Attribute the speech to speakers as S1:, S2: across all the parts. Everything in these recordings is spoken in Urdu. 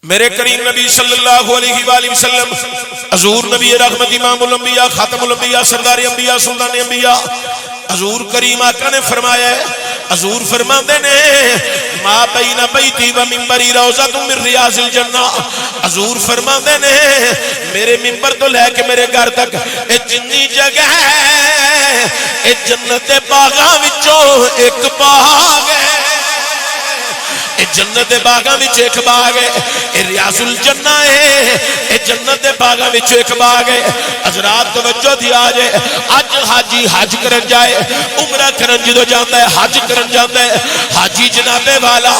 S1: میرے کریم نبی صلی اللہ علیہ وآلہ وسلم حضور نبی رحمت امام الانبیاء خاتم الانبیاء سردار انبیاء سلطان انبیاء حضور کریم آقا نے فرمایا ہے، حضور فرماندے نے ما بین بیتی و منبری روضۃ من ریاض الجنہ، حضور فرماندے نے میرے منبر تو لے کے میرے گھر تک اے جنی جگہ ہے اے جنت باغاں وچوں ایک باغ ہے، اے جنت باغاں وچ ایک باغ ہے، اے ریاض الجنہ ہے، اے جنت باغاں وچ ایک باغ ہے۔ حضرات توجہ دی آ جائے، اج حاجی حج کرن جائے، عمرہ کرن جدو جاندا ہے، حج کرن جاندا ہے، حاجی جناب والا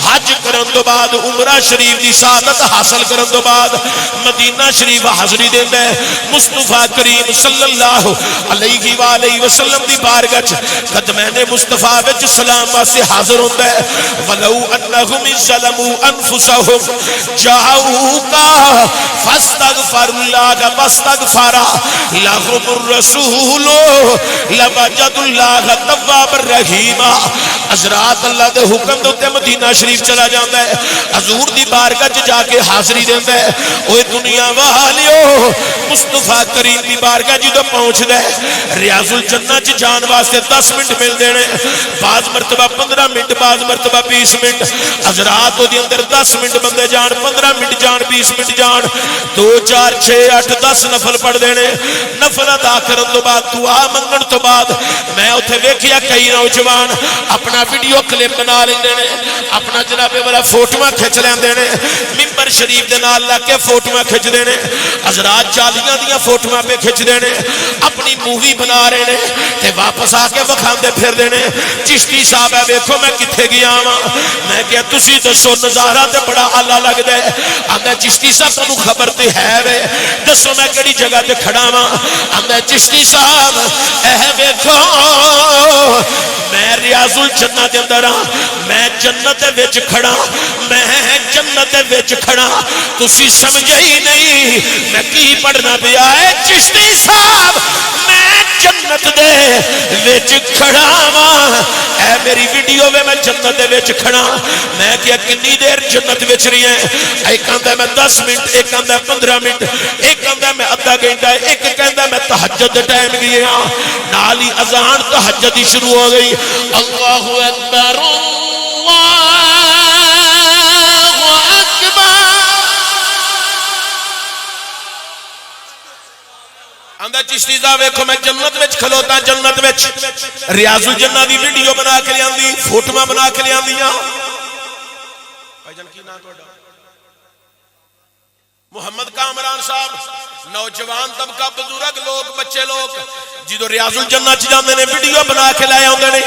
S1: حج کرن تو بعد عمرہ شریف دی سعادت حاصل کرن تو بعد مدینہ شریف حاضری دیندا ہے، مصطفیٰ کریم صلی اللہ علیہ وآلہ وسلم دی بارگاہ وچ قدمین مصطفیٰ وچ سلام واسطے حاضر ہوندا ہے۔ ولو انہم ظلموا انفسہم جاؤک فاستغفر اللہ واستغفر لهم الرسول لوجدوا اللہ توابا رحیما۔ حضرات اللہ دے حکم دے تے مدینہ شریف چلا جاندا ہے، حضور دی بارگاہ وچ جا کے حاضری دیندا ہے۔ اوے دنیا والیو مصطفیٰ کریم دی بارگاہ جدوں پہنچدا ہے، ریاض الجنہ وچ جان واسطے 10 منٹ ملدے نے، بعض مرتبہ 15 منٹ، بعض مرتبہ 20 منٹ۔ حضرات دے اندر 10 منٹ بندے جان، 15 منٹ جان، 20 منٹ جان، 2 4 6 8 10 نفل پڑھ دینے۔ نفل ادا کرن تو بعد دعا منگن تو بعد میں اوتھے ویکھیا کئی نوجوان اپنا ویڈیو کلپ بنا لیندے نے، اپنا جناب والا فوٹواں کھچ لیندے نے، منبر شریف دے نال لا کے فوٹواں کھچ دے نے۔ حضرات چالیاں دیاں فوٹواں پہ کھچ دے نے، اپنی مووی بنا رہے نے تے واپس آ کے وکھاندے پھر دے نے۔ چشتی صاحب ہے ویکھو میں کتھے گیا ہاں، میں کہیا تسی دسو نظارہ تے بڑا اعلیٰ لگدا ہے۔ آندا چشتی صاحب تانوں خبر تے ہے وے، دسو میں کیڑی جگہ تے کھڑا ہاں۔ آندا چشتی صاحب اے ویکھو میں ریاض الجنہ دے اندر ہاں، میں جنت وچ کھڑا، میں جنت وچ کھڑا، تسی سمجھے ہی نہیں میں کی پڑھنا پیا ہے۔ چشتی صاحب میں جنت دے وچ کھڑا ہاں، اے میری ویڈیو میں جنت دے وچ کھڑا۔ میں کیا کتنی دیر جنت وچ رہی ہیں؟ ایک آندا میں 10 منٹ، ایک آندا 15 منٹ، ایک آندا میں آدھا گھنٹہ، ایک کہندا میں تہجد دے ٹائم گیا، نال ہی اذان تہجد دی شروع ہو گئی۔ اللہ اکبر اللہ اکبر۔ آندا چشتی صاحب ویکھو میں جنت وچ کھلوتا، جنت وچ ریاض الجنہ دی ویڈیو بنا کے لیاندی، فوٹواں بنا کے لیاندیاں۔ بھائی جان کی نام تہاڈا؟ محمد کامران صاحب، نوجوان طبقہ، بزرگ لوگ، بچے لوگ جدو ریاض الجنہ چ جاندے نے ویڈیو بنا کے لے آندے نے،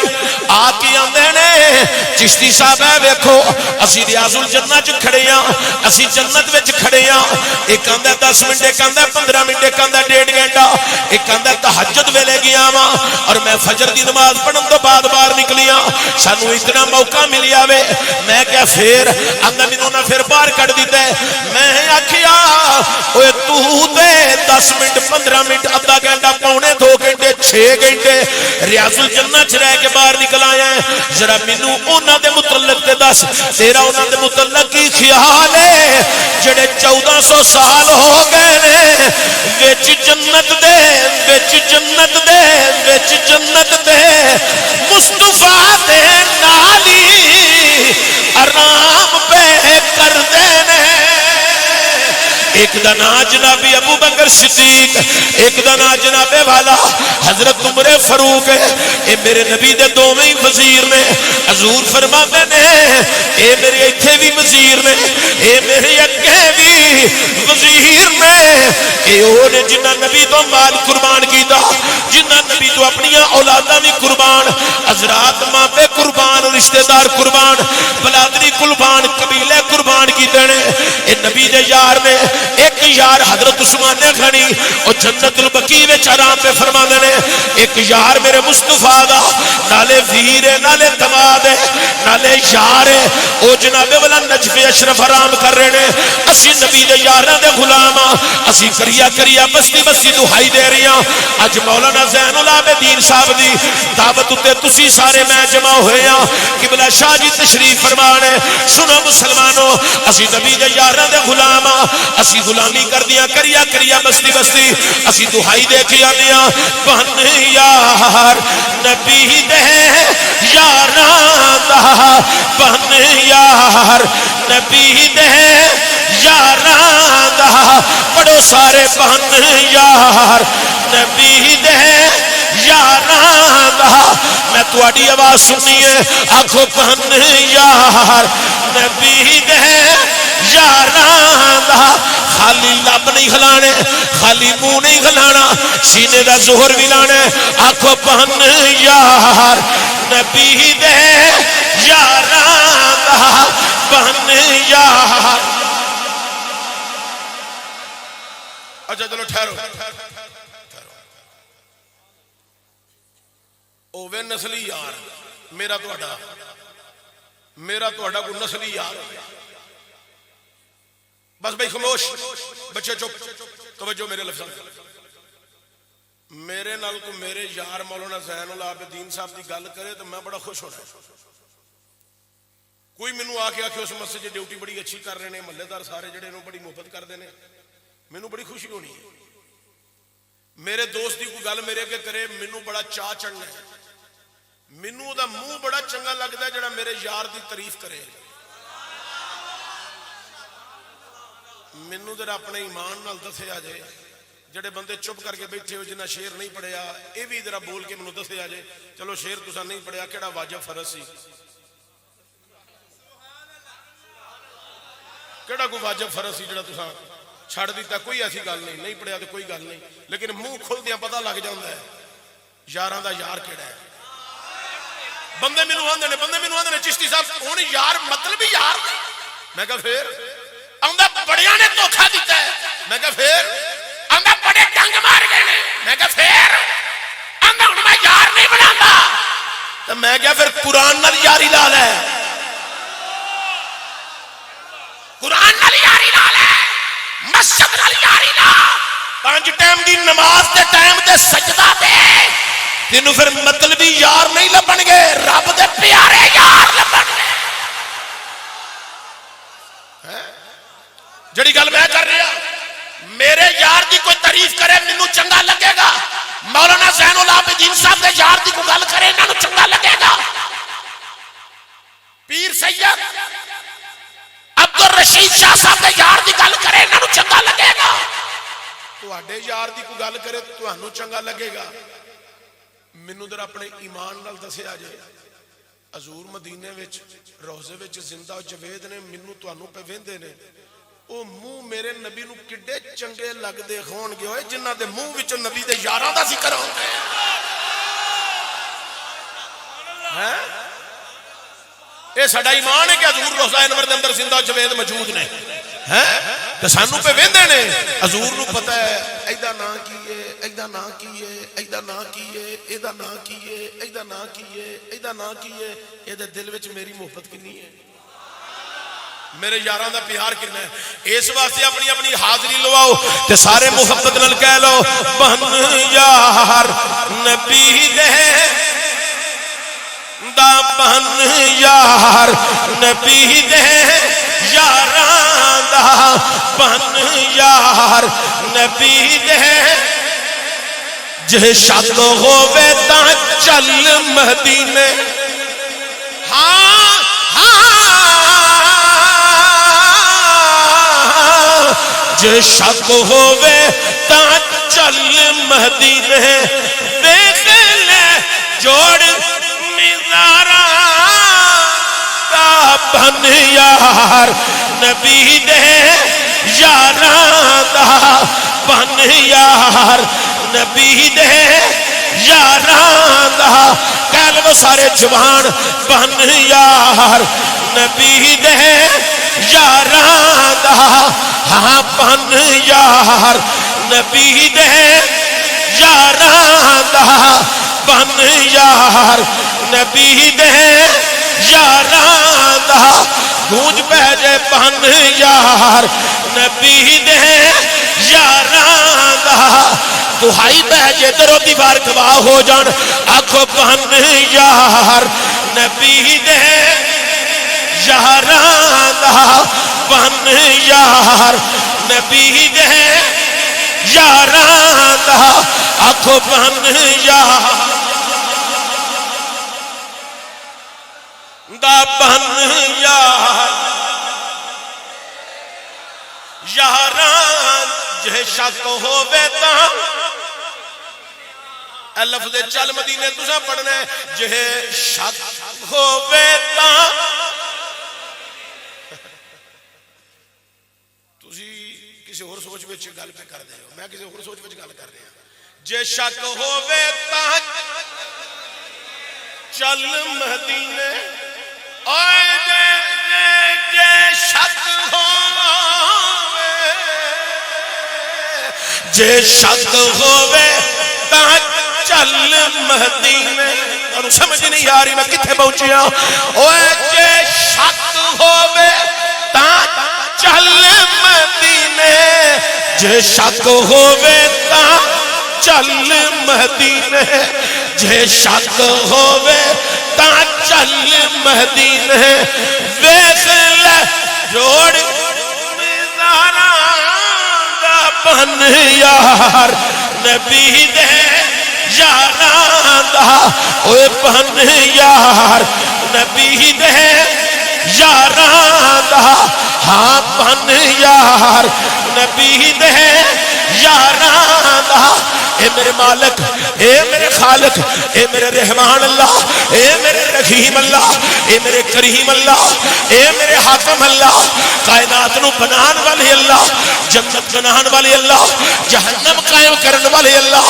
S1: آ کے آندے نے چشتی صاحب ہے ویکھو اسی ریاض الجنہ چ کھڑے ہاں، اسی جنت وچ کھڑے ہاں۔ ایک آندا 10 منٹ، ایک آندا 15 منٹ، ایک آندا 1.5 گھنٹہ، ایک آندا تہجد ویلے گیا ہاں اور میں فجر دی نماز پڑھن تو بعد باہر نکلیا، سانو اتنا موقع ملیا وے۔ میں کیا پھر آندا مینوں نہ پھر باہر کڈ دیتا ہے۔ میں آکھیا اوے تو تے 10 منٹ 15 منٹ آدھا گھنٹہ پونے 2 گھنٹے 6 گھنٹے ریاض الجنہ چ رہ کے باہر نکل آیا ہے، ذرا مینوں انہاں دے متعلق تے دس، تیرا انہاں دے متعلق کی خیال ہے جڑے 1400 سال ہو گئے نے وچ جنت دے وچ جنت دے وچ جنت دے مصطفیٰ دے نالی آرام پہ کر دے نے۔ ایک دا نام جناب ابو بکر صدیق، ایک دا نام جناب والا حضرت عمر فاروق ہے۔ اے میرے نبی دے دوویں وزیر نے۔ حضور فرماندے نے اے میرے ایتھے بھی وزیر نے، اے میرے اگے بھی وزیر نے، اے او نے جنہاں نبی تو مال قربان کیتا، جنہاں نبی تو اپنی اولاداں بھی قربان، حضرات ماں پہ قربان، رشتہ دار قربان، بلادری قربان، قبیلے قربان کیتے نے۔ اے نبی نبی دے یار نے ایک یار حضرت عثمان غنی او جنت البقیع وچ آرام پہ فرماندے نے ایک یار میرے مصطفیٰ دا نالے ویر ہے نالے دماد ہے نالے یار ہے او جناب والا نجف اشرف آرام کر رہے نے اسی نبی دے یاراں دے غلام اسی کریا بستی بستی دہائی دے رہی ہاں اج مولانا زین العابدین صاحب دی دعوت تے تسی سارے میں جمع ہوئے ہاں قبلہ شاہ جی تشریف فرمانے سنو مسلمانوں اسی نبی دے یاراں دے غلام اسی غلامی کر دیا کریا بستی بستی اسی دہائی دے کے آنے ہاں بن یار نبی دے یاراں دا بن یار نبی دے یاراں دا بڑو سارے بن یار نبی دے یاراں دا میں تواڈی آواز سننی ہے آکھو بن یار نبی دے یاراں دا خالی لب نہیں ہلانے خالی منہ نہیں ہلانا سینے دا زہر بھی لانے آکھو بن یار نبی دے یاراں دا بن یار اچھا چلو ٹھہرو اوے نسلی یار میرا تہاڈا کوئی نسلی یار بس بھائی خاموش بچے چپ توجہ میرے لفظ میرے نال کو میرے یار مولانا زین العابدین صاحب کی گل کرے تو میں بڑا خوش ہونا کوئی مینوں آ کے آکھے اس مسجد کی ڈیوٹی بڑی اچھی کر رہے ہیں محلے دار سارے جڑے نوں بڑی محبت کرتے ہیں مینوں بڑی خوشی ہونی ہے میرے دوست کی کوئی گل میرے اگے کرے مینوں بڑا چاہ چڑھنا ہے مینوں دا منہ بڑا چنگا لگتا ہے جڑا میرے یار دی تعریف کرے مینوں ذرا اپنے ایمان نال دسیا جائے جڑے بندے چپ کر کے بیٹھے ہو جنہ شعر نہیں پڑھیا اے بھی ذرا بول کے مینوں دسیا جائے چلو شعر تساں نہیں پڑھیا کیڑا واجب فرض سی کیڑا کوئی واجب فرض سی جڑا تساں چھڑ دیتا کوئی ایسی گل نہیں پڑھیا تو کوئی گل نہیں لیکن منہ کھلدیاں پتہ لگ جاندا ہے یاراں دا یار کیڑا ہے بندے مینوں آندے نے چشتی صاحب ہن یار مطلب ہی یار میں کہا پھر آندا بڑیاں نے دھوکا دیتا ہے میں کہا پھر آندا بڑے ڈنگ مار گئے نے میں کہا پھر آندا ہن میں یار نہیں بنانا تو میں کہا پھر قرآن نال یاری لا لے قرآن نال یاری لا لے مسجد نال یاری لا 5 ٹائم دی نماز دے ٹائم تے سجدہ دے تینوں پھر مطلبی یار نہیں لبن گے رب دے پیارے یار لبن گے جڑی گل میں کر رہا میرے یار دی کوئی تعریف کرے مینوں چنگا لگے گا مولانا زین العابدین صاحب دے یار دی کوئی گل کرے انہاں نوں چنگا لگے گا پیر سید عبد الرشید شاہ صاحب دے یار دی گل کرے انہاں نوں چنگا لگے گا تواڈے یار دی کوئی گل کرے تو تانوں چنگا لگے گا مینوں ذرا اپنے ایمان نال دسیا جائے حضور مدینے وچ روضے وچ زندہ جوید نے مینوں تانوں پہ ویندے نے او منہ میرے نبی نو کڈے چنگے لگدے ہون گے ہوئے جنہاں دے منہ وچ نبی دے یاراں دا ذکر ہوندا ہے اے ساڈا ایمان ہے کہ حضور روضہ انور دے اندر زندہ جوید موجود نے تے سانوں پہ ویندے نے حضور نو پتہ ہے ایدا نا کیے ایدا نا کیے ایدا نا کیے ایدا نا کیے ایدا نا کیے ایدا نا کیے اے دے دل وچ میری محبت کنی ہے میرے یاراں دا پیار کنا ہے اس واسطے اپنی اپنی حاضری لواؤ تے سارے محبت نال کہہ لو بن یار نبی دے دا بن یار نبی دے یاراں دا بن یار نبی دے جے شک ہووے تاں چل مدینے ہاں جے شک ہووے تاں چل مدینے دیکھ لے جوڑ مزاراں دا بن یار نبی دے یاراں دا بن یار نبی دے یاراں دا کہہ لو سارے جوان بن یار نبی دے یاراں دا یار نبی دے یاراں دا بن یار نبی دے یاراں دا گونج پہ جے بن یار نبی دے یاراں دا دہائی بہ جے درو دیوار گواہ ہو جان آکھو بن یار نبی دے یاراں دا بن یار نبی دے یاراں دا آکھو بن یار دا بن یار یاراں جے شک ہووے تاں اے لفظ چل مدینے تساں پڑھنا ہے جے شک ہووے تاں تسی کسی اور سوچ وچ گل پہ کر دے ہو میں کسی اور سوچ وچ گل کر رہا جے شک ہووے تاں چل مدینے اوے جے شک ہووے جے شک ہووے تاں چل مدینے تانوں سمجھ نہیں آ رہی میں کتھے پہنچیا اوے جے شک ہووے تاں چل مدینے جے شک ہووے تاں چل مدینے جے شک ہووے تاں چل مدینے ویکھ لے جوڑ میزاراں دا بن یار نبی دے یاراں دا اوے بن یار نبی دے یاراں دا ہاں بن یار نبی دے یاراں دا اے میرے مالک اے میرے خالق اے میرے رحمان اللہ اے میرے رحیم اللہ اے میرے کریم اللہ اے میرے حاکم اللہ کائنات نو بنان والے اللہ جنت بنان والے اللہ جہنم قائم کرن والے اللہ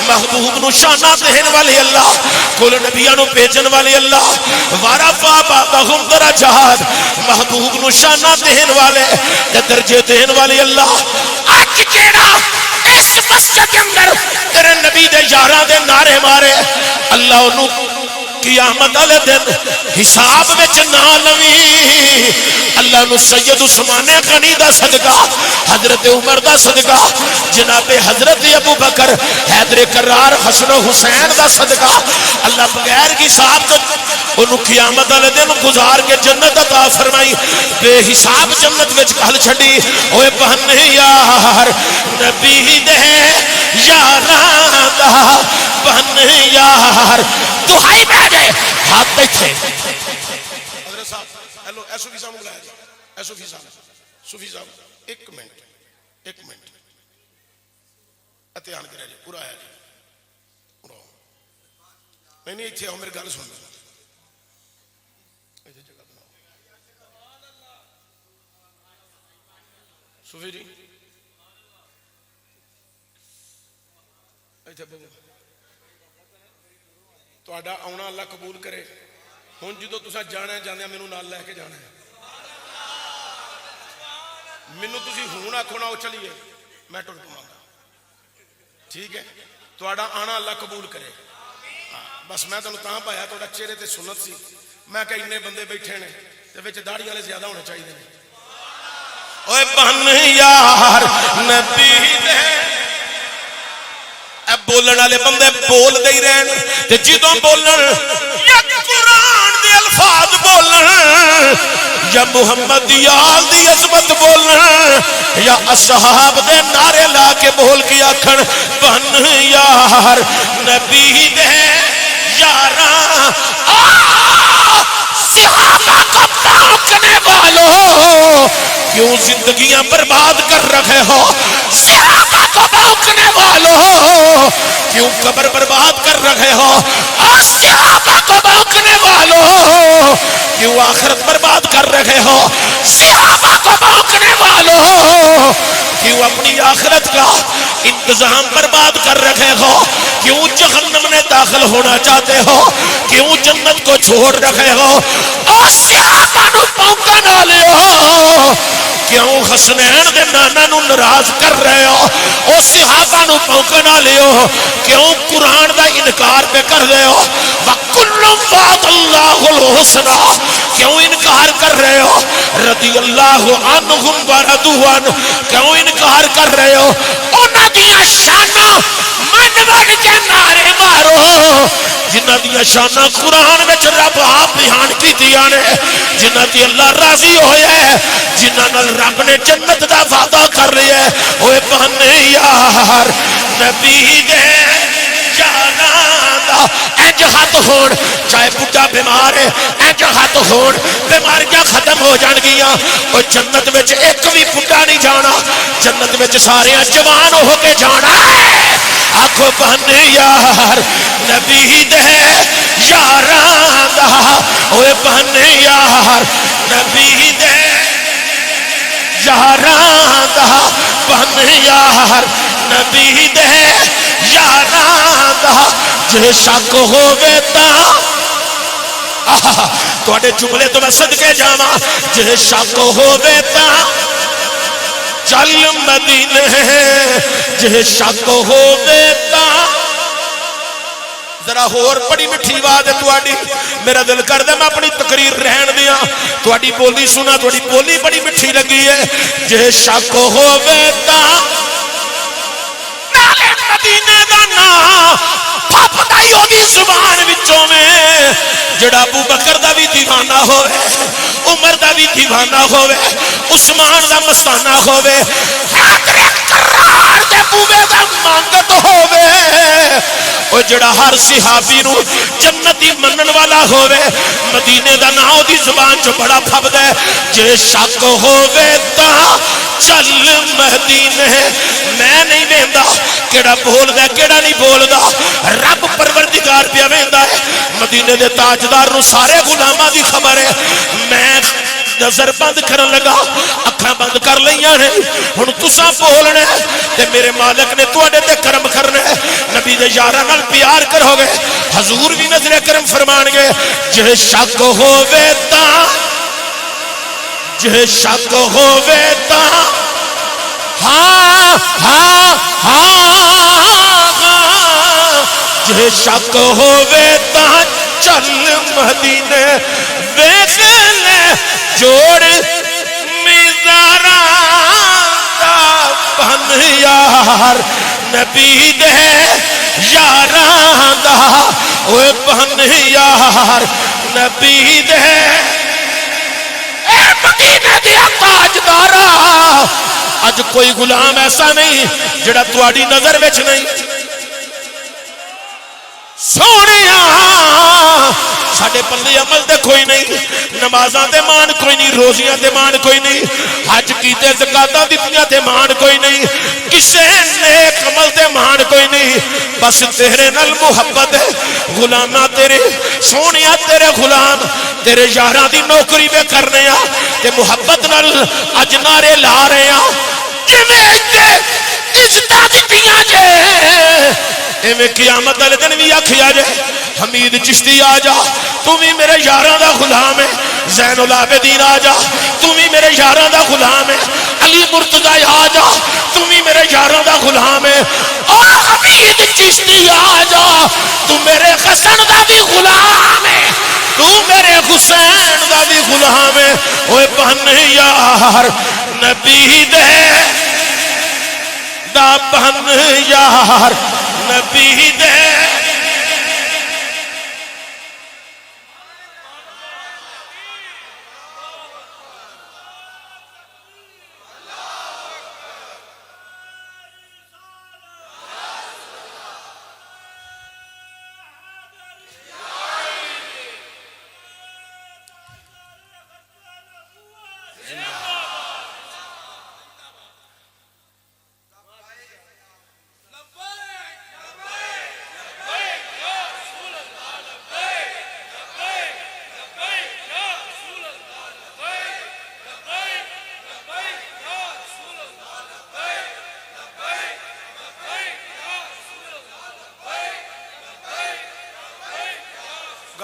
S1: محبوب نو شانہ دہن والے اللہ کل نبیاں نو بھیجن والے اللہ ورفع بعضهم درجات محبوب نو شانہ دہن والے درجے دہن والے اللہ اج جیڑا اس مسجد کے اندر تیرے نبی دے یاراں دے نعرے مارے اللہ انہوں قیامت والے دن حساب وچ نہ لوی اللہ نو سید عثمان غنی دا صدقہ حضرت عمر دا صدقہ جناب حضرت ابو بکر حیدر کرار حسن و حسین دا صدقہ اللہ بغیر حساب تو انہوں قیامت والے دن گزار کے جنت عطا فرمائی بے حساب جنت وچ گل چھڈی اوے بن یار نبی دے یاراں دا بن یار دہائی پہ جائے ہاتھ بیٹھے حضرت صاحب ہیلو ایسو فی صاحب بلایا جائے ایسو فی صاحب صوفی صاحب ایک منٹ اتیان کرے جائے پورا ہے میں نہیں اتھے آؤ میرے گل سن صوفی جی ایتھے بابا تو آڈا آونا اللہ قبول کرے ہون جدو تسا جانا ہے جانے میں نال لے کے جانا ہے منو تسی ہون آکھونا ہو چلیے میں ٹر پاؤں گا ٹھیک ہے تو آڈا آنا اللہ قبول کرے بس میں تنوں تاں پایا تو چہرے تے سنت سی میں کہ انہیں بندے بیٹھے نے تے وچ داڑھی والے زیادہ ہونے چاہیے نے اوے بن یار نبی دے اے بولن والے بندے بول دے ہی رہن تے جدوں بولن یا قرآن دے الفاظ بولن یا محمد یال دی عظمت بولن یا اصحاب دے نعرے لا کے بول کے آکھن بن یار نبی دے یاراں صحابہ کو پاکنے والوں کیوں زندگیاں برباد کر رکھے ہو صحابہ کو پاکنے والوں کیوں قبر برباد کر رکھے ہو صحابہ کو پاکنے والوں کیوں آخرت برباد کر رکھے ہو صحابہ کو پاکنے والوں کیوں اپنی آخرت کا انتظام برباد کر رکھے ہو؟ کیوں جہنم میں داخل ہونا چاہتے ہو؟ کیوں جنت کو چھوڑ رکھے ہو؟ اور صحابہ نو پونکا نہ لیو، کیوں حسنین دے نانا نو ناراض کر رہے ہو؟ او صحابہ نو پونکا نہ لیو، کیوں قرآن دا انکار پہ کر رہے ہو؟ وَكُلٌّ وَعَدَ اللَّهُ الْحُسْنَى، کیوں انکار کر رہے ہو؟ رضی اللہ عنہم ورضوا عنہ، کیوں انکار کر رہے ہو؟ انہاں دیاں شاناں من بن کے نعرے مارو جنہاں دیاں شاناں قرآن وچ رب آپ بیان کیتیاں نے، جنہاں دی اللہ راضی ہویا ہے، جنہاں نال رب نے جنت دا وعدہ کر لیا ہے۔ اوے بہنے یار نبی دے جاناں دا انج ہاتھ ہون، چاہے بڈھا بیمار ہے انج ہاتھ ہون، بیماریاں ختم ہو جان گیاں۔ او جنت وچ ایک بھی بڈھا نہیں جانا، جنت وچ سارے جوان ہو کے جانا ہے۔ آکھو بہنے یار نبی دے یاراں دا، اوے بہنے یار نبی دے یاراں دا، بہنے یار نبی دے یاراں دا، جے شک ہووے تاں تواڈے جملے تو میں صدقے جاواں، جے شک ہووے تاں چل مدینے، جے شک ہووے تاں ذرا ہور بڑی مٹھی آواز ہے تواڈی، میرا دل کردا میں اپنی تقریر رہن دیاں، تواڈی بولی سنا، تواڈی بولی بڑی مٹھی لگی ہے۔ جے شک ہووے تاں نالے مدینے دا نام پھپدا ہی ہوگی زبان وچوں میں، جڑا ابو بکر دا بھی دیوانہ ہوئے، عمر دا بھی دیوانہ ہوئے، عثمان دا مستانہ ہوئے، حیدر کرار دے بوے دا مانگت ہوئے، او جڑا ہر صحابی نو جنتی منن والا ہوئے، مدینے دا ناؤ دی زبان جو بڑا پھب دے۔ جے شک ہوئے تاں چل مدینے، میں نہیں ویندا کیڑا بول دا کیڑا نہیں بول دا، رب پروردگار پیا ویندا ہے۔ مدینے دے تاجدار نو سارے غلاماں دی خبر ہے۔ میں نظر بند کرن لگا، اکھاں بند کر لیاں نے، ہن تساں بولنا ہے تے میرے مالک نے تواڈے تے کرم کرنا ہے، نبی دے یاراں نال پیار کرو گے، حضور بھی نظر کرم فرمان گے۔ جے شک ہووے تاں، جے شک ہووے تاں، ہاں ہاں ہاں، جے شک ہووے تاں چل مدینے، ویکھ لے جوڑ میزاراں دا بن یار نبی دے یاراں دا، اوے بن یار نبی دے اے مدینے دیا تاجدارا۔ اج کوئی غلام ایسا نہیں جڑا تواڈی نظر وچ نہیں، سونیا ساڈے پلے عمل تے کوئی نہیں، نمازاں تے مان کوئی نہیں، روزیاں تے مان کوئی نہیں، حج کیتے زکاتاں دتیاں تے مان کوئی نہیں، کسے نیک عمل تے مان کوئی نہیں، بس تیرے نال محبت ہے۔ غلاماں تیرے سونیا تیرے غلام تیرے یاراں دی نوکری پہ کرنے آ تے محبت نال اج نعرے لا رہے آ، جویں عزتاں دتیاں جے ایویں قیامت والے دن بھی آکھیا جے حمید چشتی آ جا، تو بھی میرے یاراں دا غلام ہے، زین العابدین آ جا، تو بھی میرے یاراں دا غلام ہے، علی مرتضی آ جا، تو بھی میرے یاراں دا غلام ہے، اور حمید چشتی آ جا، تو میرے حسن دا بھی غلام ہے، تو میرے حسین دا بھی غلام ہے۔ اوے بہن یار نبی دے دا، بہن یار نبی دے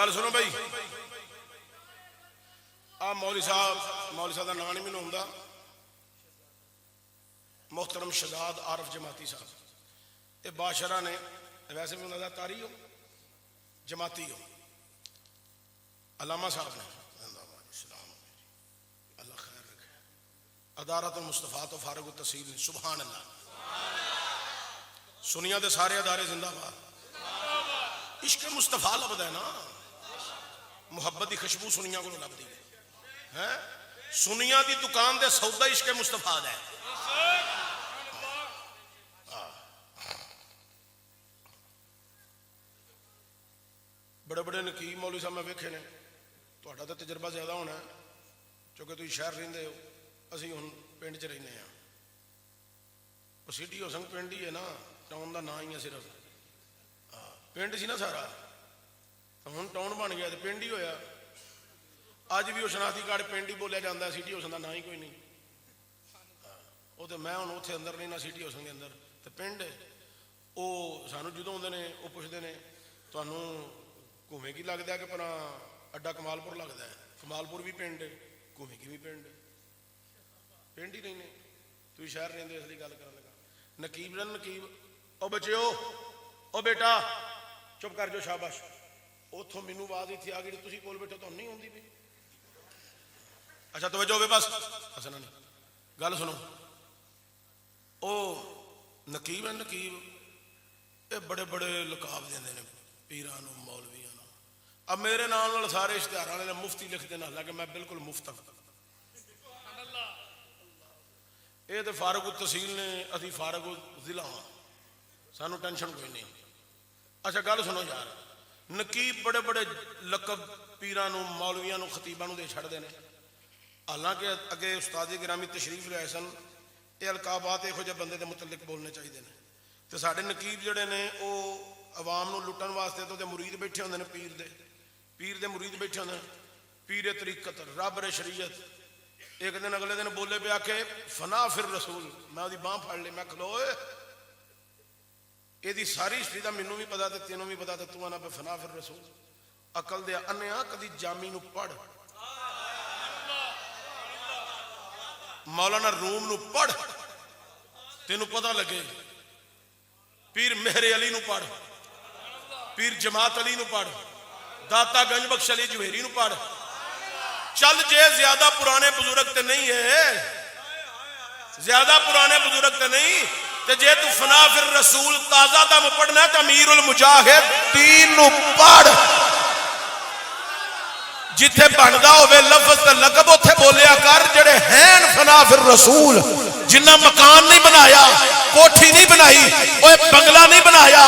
S2: گل سنو بھائی، آ مولوی صاحب کا نام نہیں مینوں آਉਂਦਾ، محترم شہزاد عارف جماعتی صاحب، یہ بادشاہ نے ویسے بھی انہوں تاری ہو جماعتی ہو، علامہ صاحب نے اللہ خیر رکھے، ادارت المصطفیٰ تو فارغ التحصیل نے، سبحان اللہ، سنیا دے سارے ادارے زندہ باد، عشق مصطفیٰ لبدا ہے نا، محبت دی خوشبو سنیا کو لبدی ہے، سنیا دی دکان دے سودا عشق مصطفیٰ دا ہے۔ بڑے بڑے نقیب مولوی صاحب میں ویکھے نے، تہاڈا تے تجربہ زیادہ ہونا ہے کیونکہ تسی شہر رہندے ہو، اسی ہن پنڈ چ رہنے ہاں، وہ سٹی ہو سنگ پنڈ ہی ہے نا، ٹاؤن دا نام ہی ہے صرف، پنڈ سی نا سارا، ہن ٹاؤن بن گیا تے پنڈ ہی ہویا، اج بھی وہ شناختی کارڈ پنڈ ہی بولیا جاتا ہے، سٹی ہوسن دا نام ہی کوئی نہیں، وہ تو میں ہن اوتھے اندر نہیں نا سٹی ہوسن دے اندر تے پنڈ وہ سانو جدوں آندے نے وہ پوچھتے نے تانوں گھومے کی لگتا ہے کہ پنا اڈا کمال پور لگتا ہے، کمال پور بھی پنڈ ہے، گھومے کی بھی پنڈ ہے، پنڈ ہی رہنے، تھی شہر رہتے اس لیے گل کر لگا، نقیب رن نقیب، او بچیو او بیٹا چپ کر جو شاباش، اتوں مینوں آواز اتنے آ گئی تھی کول بیٹھے تو نہیں آتی پی، اچھا توجہ ہوئے بس حسنا نہیں گل سنو، او نقیب ہے نقیب، یہ بڑے بڑے لقاب دے پیران مولویاں، اب میرے نال سارے اشتہار والے نے مفتی لکھ دینا، حالانکہ میں بالکل مفت ہوں، یہ تو فارغ التحصیل نے، اسی فارغ الضلع ہاں، سانو ٹینشن کوئی نہیں۔ اچھا گل سنو یار، نقیب بڑے بڑے لقب پیرانوں مولویاں خطیباں دے چھڑ دینے، حالانکہ اگے استاد گرامی تشریف لے سن، یہ القابات یہو جہے بندے دے متعلق بولنے چاہیے نے، تو سارے نقیب جڑے نے وہ عوام نو لٹن واسطے تو مرید بیٹھے ہوندے نے، پیر دے مرید بیٹھے ہوندے، پیر طریقت رب شریعت، ایک دن اگلے دن بولے پہ آ کے فنا فر رسول، میں وہی باہ پھڑ لی، میں کھلوئے یہ ساری ہسٹری کا مینوں بھی پتا تے تینوں بھی پتا، تو آنا پہ فنا فر رسول، عقل دے انیا کدی جامی نو پڑھ، مولانا روم نو پڑھ تینوں پتہ لگے، پیر مہر علی نو پڑھ، پیر جماعت علی نو پڑھ، داتا گنج بخش علی جوہری نو پڑھ، چل جے زیادہ پرانے بزرگ تے نہیں ہے، زیادہ پرانے بزرگ تے نہیں تے جے تو فنا فر رسول تازہ دم پڑھنا تے امیر المجاہد تین نو پڑھ، جتھے بندا ہوئے لفظ تے لقب اتھے بولیا کر، جڑے ہیں فنا فر رسول، جنہ مکان نہیں بنایا، کوٹھی نہیں بنائی، اوہ بنگلہ نہیں بنایا،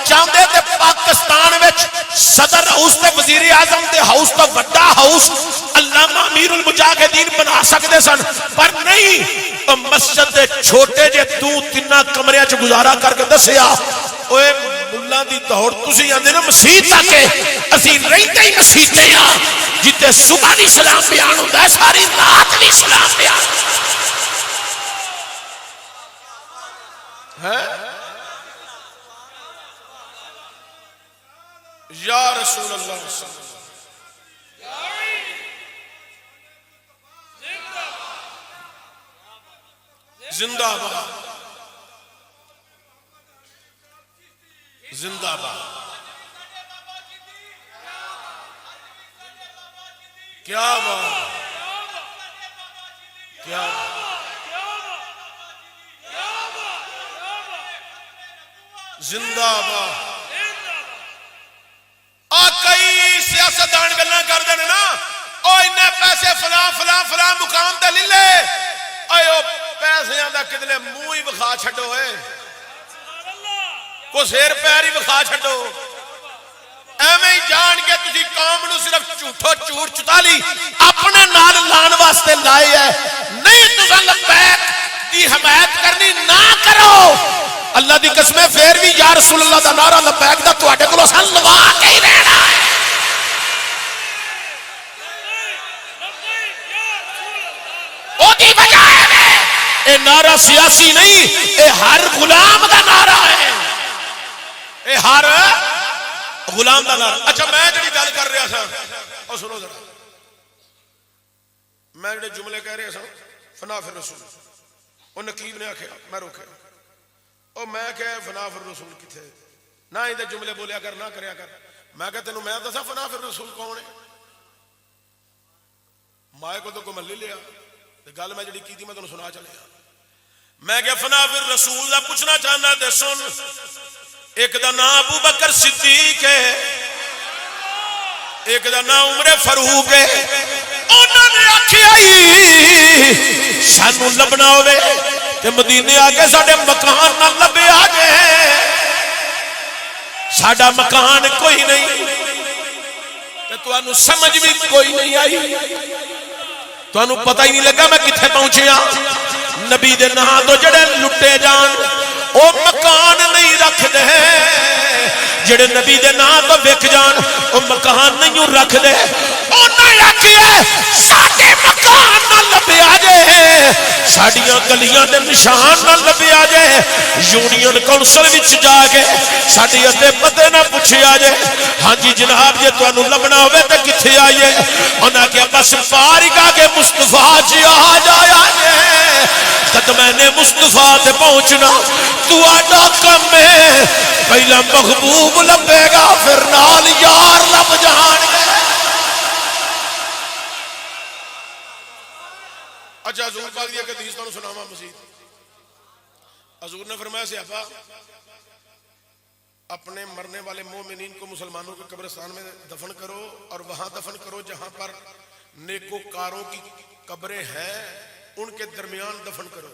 S2: چاہتے تے پاکستان وچ صدر ہاؤس تے وزیر اعظم دے ہاؤس تو بڑا ہاؤس علامہ امیر المجاہدین بنا سکتے سن، پر نہیں، مسجد دے چھوٹے جے تو تینہ کمرے چ گزارا کر کے دسیا، اوے ملا دی دوڑ تسی آندے نا مسیت تاکے اسی رہتے ہی مسیتے ہاں، جتے صبح بھی سلام بیان ہوتا ہے، ساری رات بھی سلام بیان ہے۔ یا رسول اللہ صلی اللہ زندہ باد، زندہ باد، کیا بات، کیا زندہ باد۔ کئی سیاستدان گلاں کر دے نا، او انہیں پیسے فلاں فلاں فلاں مقام تے لے لے، او پیسیاں دا کدلے منہ ہی بخا چھڈو ہے، کو سیر پیر ہی بخا چھڈو، ایویں ہی جان کے تسی قوم نو صرف جھوٹو چور چتالی اپنے نال لان واسطے لائے ہے، نہیں تساں لبیک دی حمایت کرنی نہ کرو، اللہ دی قسمیں پھر بھی یا رسول اللہ دا نعرہ لبیک دا تواڈے کولوں سن لوا کے ہی رہنا ہے۔ او دی وجہ ہے اے نعرہ سیاسی نہیں، اے ہر غلام دا نعرہ ہے، اے ہر
S1: غلام دا نار.
S2: اچھا میں جڑی گل کر رہا سا او سنو ذرا, میں جڑے جملے کہہ رہا سا فنا فی الرسول, او نقیب نے آخیا میں روکیا, او میں کہ فنا فی الرسول کتھے, نہ یہ جملے بولیا کر نہ کریا کر. میں کہ تینوں میں دسا فنا فی الرسول کون ہے؟ مائے کو تو کو مل لیا, گل میں جڑی کی تھی میں تینوں سنا چلیا. میں کہ فنا فی الرسول دا پوچھنا چاہنا تے سن. ایک دا نام ابو بکر صدیق ہے, ایک دا نام عمر فاروق ہے. انہوں نے آکھیا سانو لبنا ہوئے تے مدینے آ کے ساڈے مکان نہ لبے آ جائے, ساڈا مکان کوئی نہیں تے تانوں سمجھ بھی کوئی نہیں آئی, تانوں پتہ ہی نہیں لگا میں کتھے پہنچیا. نبی دے نام تو جڑے لٹے جان او مکان نہیں رکھ دے, جڑے نبی دے نام تو وک جان او مکان نہیں رکھ دے. انہاں آکھیا ساڈے مکان نہ لبیا جے, ساڈیاں گلیاں دے نشان نہ لبیا جے, یونین کونسل وچ جا کے ساڈی اتے پتے نہ پوچھیا جے ہاں جی جناب جے تانوں لبنا ہوے تے کتھے آئیے. انہاں کہ بس بارگاہ کے مصطفیٰ جی آ جایا جے, قدمے نے مصطفیٰ تے پہنچنا تہاڈا کم ہے. پہلا محبوب لبے گا پھر نال یار لب جان گے. اچھا حضور پاک دی ایک حدیث تانوں سناواں مزید. حضور نے فرمایا صحابہ اپنے مرنے والے مومنین کو مسلمانوں کے قبرستان میں دفن کرو اور وہاں دفن کرو جہاں پر نیکوکاروں کی قبریں ہیں ان کے درمیان دفن کرو.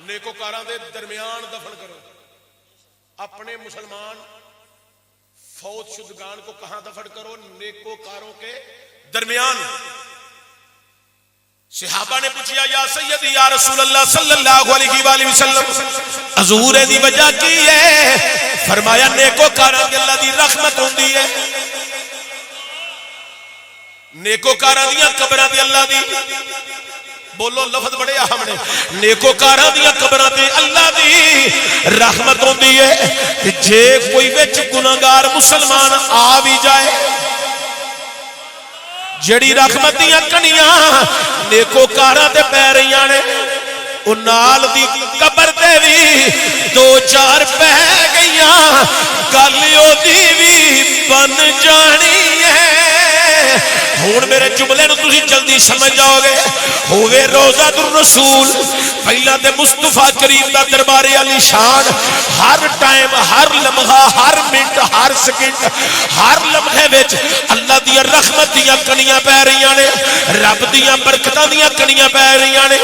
S2: نیکوکاراں دے درمیان دفن کرو. اپنے مسلمان فوت شدگان کو کہاں دفن کرو؟ نیکوکاروں کے درمیان. صحابہ نے پوچھا یا سیدی یا رسول اللہ صلی اللہ علیہ وآلہ وسلم حضور دی وجہ کی ہے؟ فرمایا نیکوکاراں دی اللہ دی رحمت ہوندی ہے, نیکوکاراں دی قبراں دی اللہ دی, بولو لفظ بڑے اہم نے, نیکوکاراں دی قبراں تے اللہ دی رحمت ہوندی ہے. جے کوئی وچ گناہگار مسلمان آ بھی جائے جڑی رحمت دیاں کنیاں نیکوکاراں تے پے رہیاں نے او نال دی قبر تے وی دو چار پے گئیاں گل او دی وی بن جانی ہے. ہن میرے جملے نو تسی جلدی سمجھ جاؤ گے. ہوے روضہ الرسول پہلا تے مصطفیٰ کریم دا دربار علی شان, ہر ٹائم ہر لمحہ ہر منٹ ہر سیکنڈ ہر لمحے وچ اللہ دی رحمت دیاں کنیاں پے رہیاں نے, رب دیاں برکتاں دیاں کنیاں پے رہیاں نے.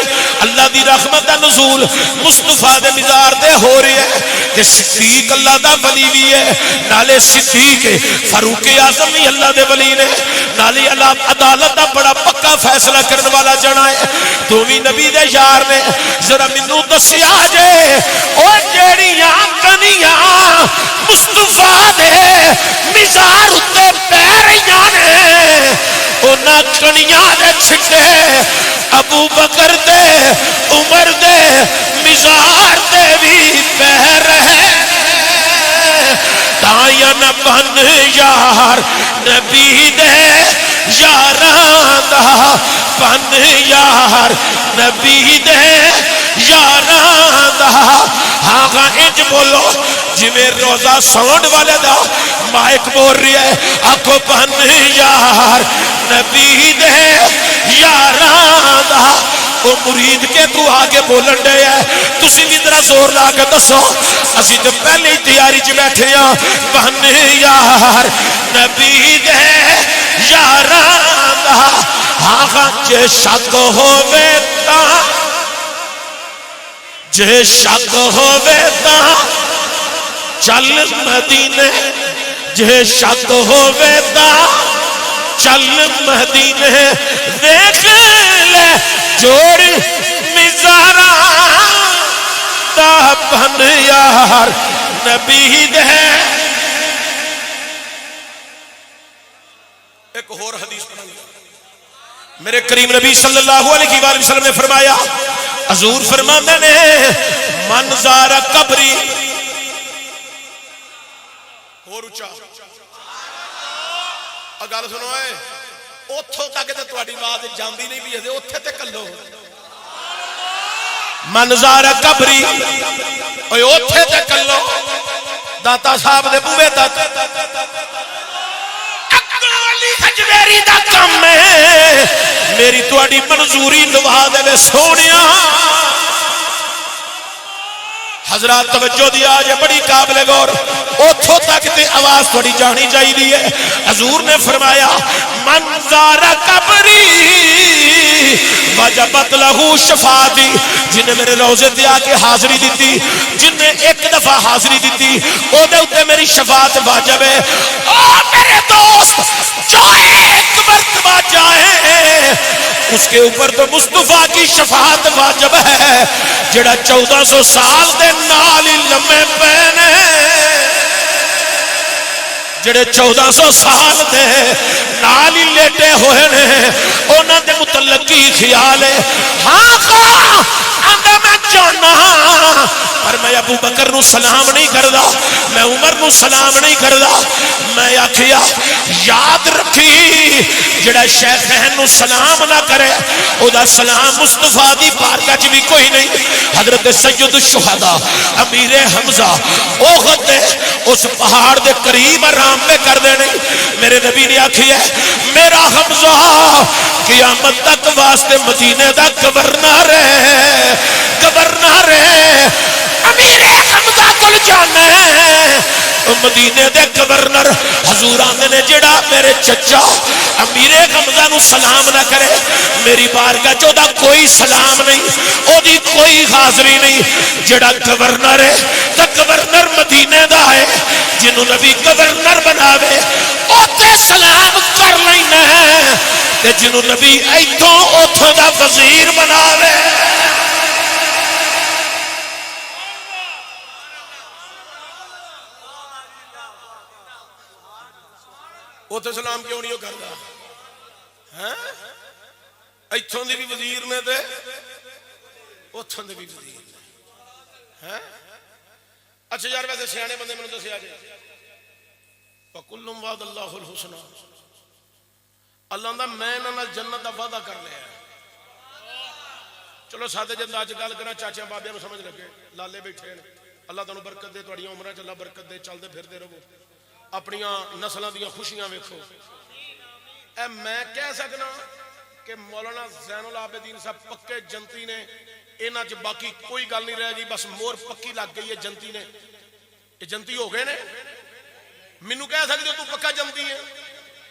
S2: اللہ دی رحمت دا نزول مصطفیٰ دے مزار تے ہو رہا ہے. تے صدیق اللہ دا ولی بھی ہے, نالے صدیق فاروق اعظم بھی اللہ دے ولی نے, نالے عدالت دا بڑا پکا فیصلہ کرنے والا جنا ہے. دوویں نبی دے یار نے. ذرا مینوں دسیا جے او جیڑیاں کنیاں مصطفیٰ دے مزار اُتے پے رہیاں نے انہاں کنیاں دے چھٹے ابو بکر دے عمر دے مزار دے بھی پے رہے. تایا نہ بن یار نبی دے یاراں دا, بن یار نبی دے یاراں دا. ہاں انج بولو جی میں روزہ ساؤنڈ والے دا مائک بول رہی ہے, آکھو بن یار نبی دے یاراں دا. او مرید کے تو آگے بولن دے ہے, تسی بھی ذرا زور لا کے دسو. اسی تو پہلے تیاری چ بیٹھے ہاں. بن یار نبی دے یاراں دا. ہاں جے شک ہووے تاں, جے شک ہووے تاں چل مدینے, جے شک ہووے تاں چل مدینے. دیکھ لے جوڑ مزاراں دا, بن یار نبی دے. ایک اور حدیث پڑھیں گے. میرے کریم نبی صلی اللہ علیہ وآلہ وسلم نے فرمایا, حضور فرماندے نے من زار قبری, ਹੋਰ ਉੱਚਾ ਆ ਗੱਲ ਸੁਣੋ ਏ ਉੱਥੋਂ ਤੱਕ ਤੇ ਤੁਹਾਡੀ ਆਵਾਜ਼ ਜਾਂਦੀ ਨਹੀਂ ਵੀ ਅਜੇ ਉੱਥੇ ਤੇ ਕੱਲੋ
S1: منظر قبری
S2: ਓਏ ਉੱਥੇ ਤੇ ਕੱਲੋ ਦਾਤਾ ਸਾਹਿਬ ਦੇ ਬੂਹੇ ਤੱਕ
S1: حجویری دا کم ہے میری تواڈی منظوری لوا دے سونیا حضرات توجہ دیا جے بڑی قابل غور اوتھوں تک تے آواز تھوڑی جانی چاہیے ہے حضور نے فرمایا من زار قبری وجبت لہو شفاعتی جن نے میرے روزے تے آ کے حاضری دیتی جن نے ایک دفعہ حاضری دیتی او دے اوتے میری شفاعت واجب ہے او میرے دوست جو ایک مرتبہ جائے اس کے اوپر تو مصطفیٰ کی شفاعت واجب ہے جڑا 1400 سال دے نال ہی لمے پینے جڑے 1400 سال دے نال ہی لیٹے ہوئے نے انہاں دے متعلق کی خیال ہے ہاں خواہ آندا میں جانا پر میں ابو بکر نو سلام نہیں کردا میں عمر نو سلام نہیں کردا میں آکھیا یاد رکھی جڑا شیخین نو سلام نہ کرے او دا سلام مصطفیٰ دی بارگاہ چ بھی کوئی نہیں حضرت سید الشہداء امیر حمزہ احد دے اس پہاڑ دے قریب آرام پہ کر دے نہیں میرے نبی نے آکھی ہے میرا حمزہ قیامت تک واسطے مدینے دا گورنر ہے گورنر ہے امیر حمزہ کل جانا ہے مدینے دے گورنر حضور آندے نے جڑا میرے چچا امیر حمزہ نو سلام نہ کرے میری بارگاہ چ دا کوئی سلام نہیں او دی کوئی حاضری نہیں جڑا گورنر ہے تے گورنر مدینے دا ہے جنوں نبی گورنر بناوے اوتے سلام کر لینا ہے تے جنوں نبی ایتھوں اوتھوں دا وزیر بناوے
S2: اوتھے سلام کیوں نہیں کردا ہیں ایتھوں دی بھی وزیر نے تے اوتھوں دے بھی وزیر نے ہیں اچھا یار ویسے سیانے بندے میں دسیا جائے وَكُلٌّ وَعَدَ اللَّهُ الْحُسْنَى اللہ دا میں انہاں جنت دا وعدہ کر لیا چلو سادے جے انداز گل کرنا چاچا بابیاں نوں سمجھ لگے لالے بیٹھے ہیں اللہ تانوں برکت دے تہاڈیاں عمراں چ اللہ برکت دے چلدے پھردے رہو اپنیاں نسلاں دیاں خوشیاں ویکھو اے میں کہہ سکنا کہ مولانا زین العابدین صاحب پکے جنتی نے انہاں چ باقی کوئی گل نہیں رہ گئی بس مور پکی لگ گئی ہے جنتی نے یہ جنتی ہو گئے نے مینوں کہہ سکدے ہو تو پکا جنتی ہے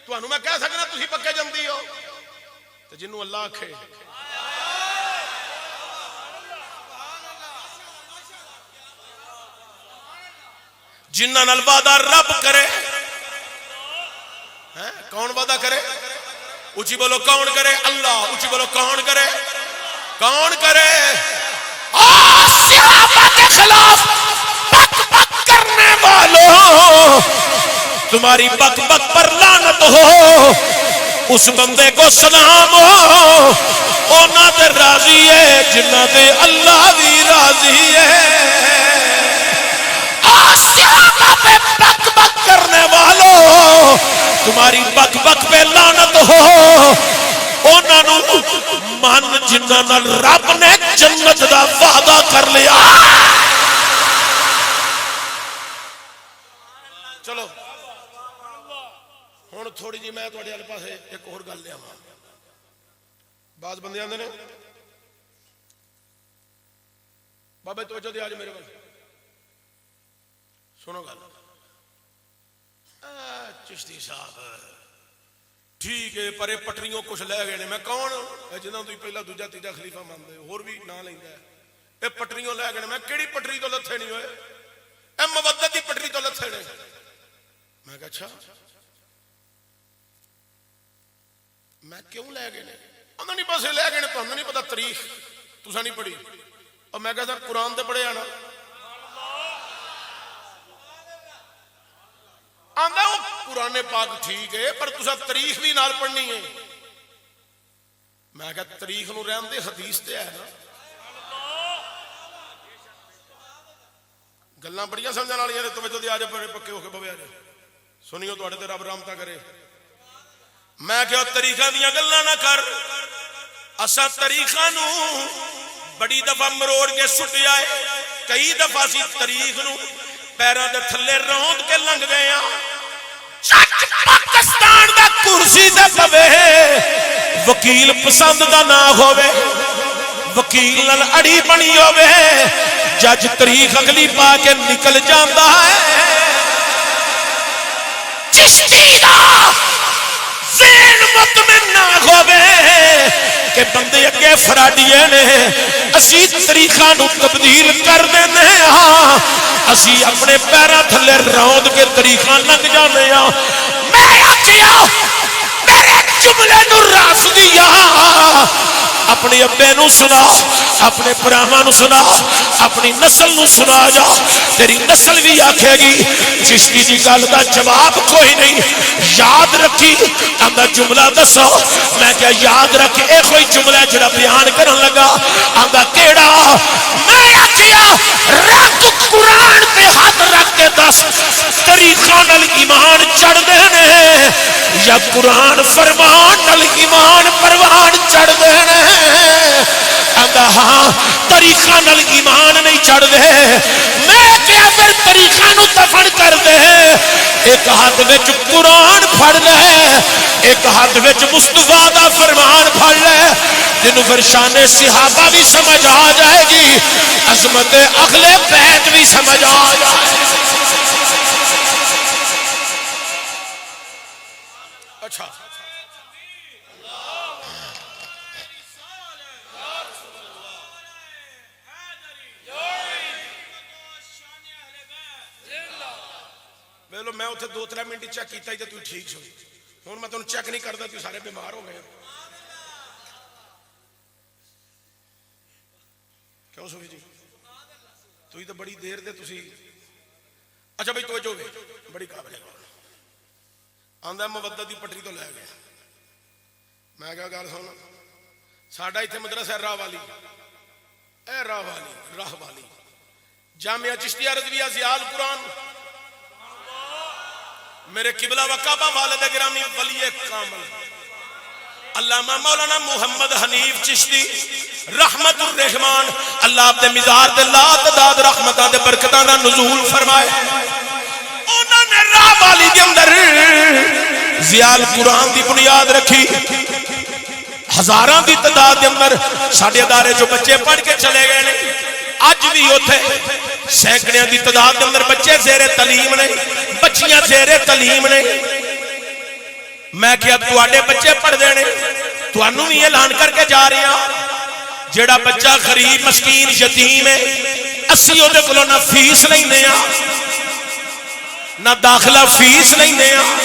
S2: تانوں میں کہہ سکنا تسی پکے جنتی ہو تے جنوں اللہ آکھے
S1: جنہاں نال وعدہ رب کرے
S2: کون وعدہ کرے اونچی بولو کون کرے اللہ اونچی بولو کون کرے کون کرے
S1: صحابہ کے خلاف بک بک کرنے والوں تمہاری بک بک پر لعنت ہو اس بندے کو سلام ہو اونا تے راضی ہے جنہ تے اللہ بھی راضی ہے صحابہ پہ بک بک کرنے والوں تمہاری بک بک پہ لعنت ہو اونا نو من جنہ نال رب نے جنت دا وعدہ کر لیا
S2: چلو ہن تھوڑی جی میں تواڈے ال پاسے ایک اور گل لیاواں بعض بندے آندے نے بابے توجہ دے آج میرے کول سنو گل چشتی صاحب ٹھیک ہے پر پٹریوں کچھ لے گئے میں کون جنہاں تو پہلا دوجا تیجا خلیفہ مانتے اور بھی نہ لیندا ہے اے پٹریوں لے گئے میں کیڑی پٹری تو لتھے نہیں ہوئے اے مودت دی پٹری تو لتھے نے میں کہا اچھا میں کیوں لے گئے انہاں نہیں بس لے گئے تانوں نہیں پتہ تاریخ تساں نہیں پڑھی اور میں کہا سر قرآن تے پڑھے آنا آندا وہ قرآن پاک ٹھیک ہے پر تسا تاریخ بھی نال پڑھنی ہے میں کہا تاریخ نو رہن دے حدیث تے ہے نا گلاں بڑیاں سمجھن والیاں نے توجہ دی آ جا بڑے پکے ہو کے بوے آ جا سنیو تواڈے تے رب رحمتہ کرے. میں کہ طریقہ دیاں گلاں نہ کر. اسا طریقہ نو بڑی دفعہ مروڑ کے سٹیا ہے. کئی دفعہ سی طریق نو پیراں دے تھلے روند کے لنگ گئے ہاں. پاکستان دا کرسی تے پوے وکیل پسند دا نہ ہووے, وکیل نال اڑی بنی ہووے, جج طریق اگلی پا کے نکل جاندا ہے. چشتی دا ذہن مطمئن نہ ہووے کہ بندے اگے فراڈیے نے, اسی طریقہ نو تبدیل کر دینے ہاں. اسی اپنے پیراں تھلے روند کے طریقہ لنگ جانے ہاں. میں آکھیا میرے جملے نو راس دیا, اپنے ابے نو سنا, اپنے پراواں نو سنا, اپنی نسل نو سنا جا, تیری نسل بھی آکھے گی چشتی دی گل دا جواب کوئی نہیں. یاد رکھی آندا جملہ دسو. میں کیا یاد رکھ اے کوئی جملہ جڑا بیان کرن لگا. آندا کیڑا؟ میں آکھیا رکھ قرآن تے ہاتھ رکھ کے دس طریقہ نال ایمان چڑھ دے نے یا قرآن فرمان نال ایمان پروان چڑھ دے نے. آندا ہاں طریقہ نال ایمان نہیں چڑھ دے. میں کیا پھر طریقہ نو دفن کر دے. ایک ہاتھ وچ قرآن پھڑ لے, ایک ہاتھ وچ مصطفیٰ دا فرمان پھڑ لے, جنوں پھر شان صحابہ بھی سمجھ آ جائے گی, عظمت اہل بیت بھی سمجھ آ جائے گی. اچھا ویلو میں اتنے 2-3 منٹ چیک کیتا ہی تو ٹھیک سو. ہوں میں تمہیں چیک نہیں کرتا, تو سارے بیمار ہو گئے. کیوں سوفی جی تھی تو بڑی دیر دے تسی. اچھا بھائی توجہ بڑی قابل ہے. آندا مودت دی پٹری تو لے گیا. میں کیا گل سن, ساڈا اتنے مدرسہ راہ والی, اے راہ والی, راہ والی جامعہ چشتیہ رضویہ زیال قرآن, میرے قبلہ و کعبہ والد گرامی ولی کامل علامہ مولانا محمد حنیف چشتی رحمت الرحمان, اللہ اپنے مزار دے لا تعداد رحمتاں دے برکتاں دا نزول فرمائے. انہوں نے راہ والی دے اندر زیال قرآن دی بنیاد رکھی. ہزاراں دی تعداد دے اندر ساڈے ادارے جو بچے پڑھ کے چلے گئے نے, اج بھی اوتھے سینکڑیاں دی تعداد دے اندر بچے زیر تعلیم نے, بچیاں زیر تعلیم نے. میں کیا تواڈے بچے پڑھ دے نے, تانوں بھی اعلان کر کے جا رہے ہاں جیڑا بچہ غریب مسکین یتیم ہے اسی اودے کولوں نہ فیس لیندے ہاں نہ داخلہ فیس لیندے ہاں.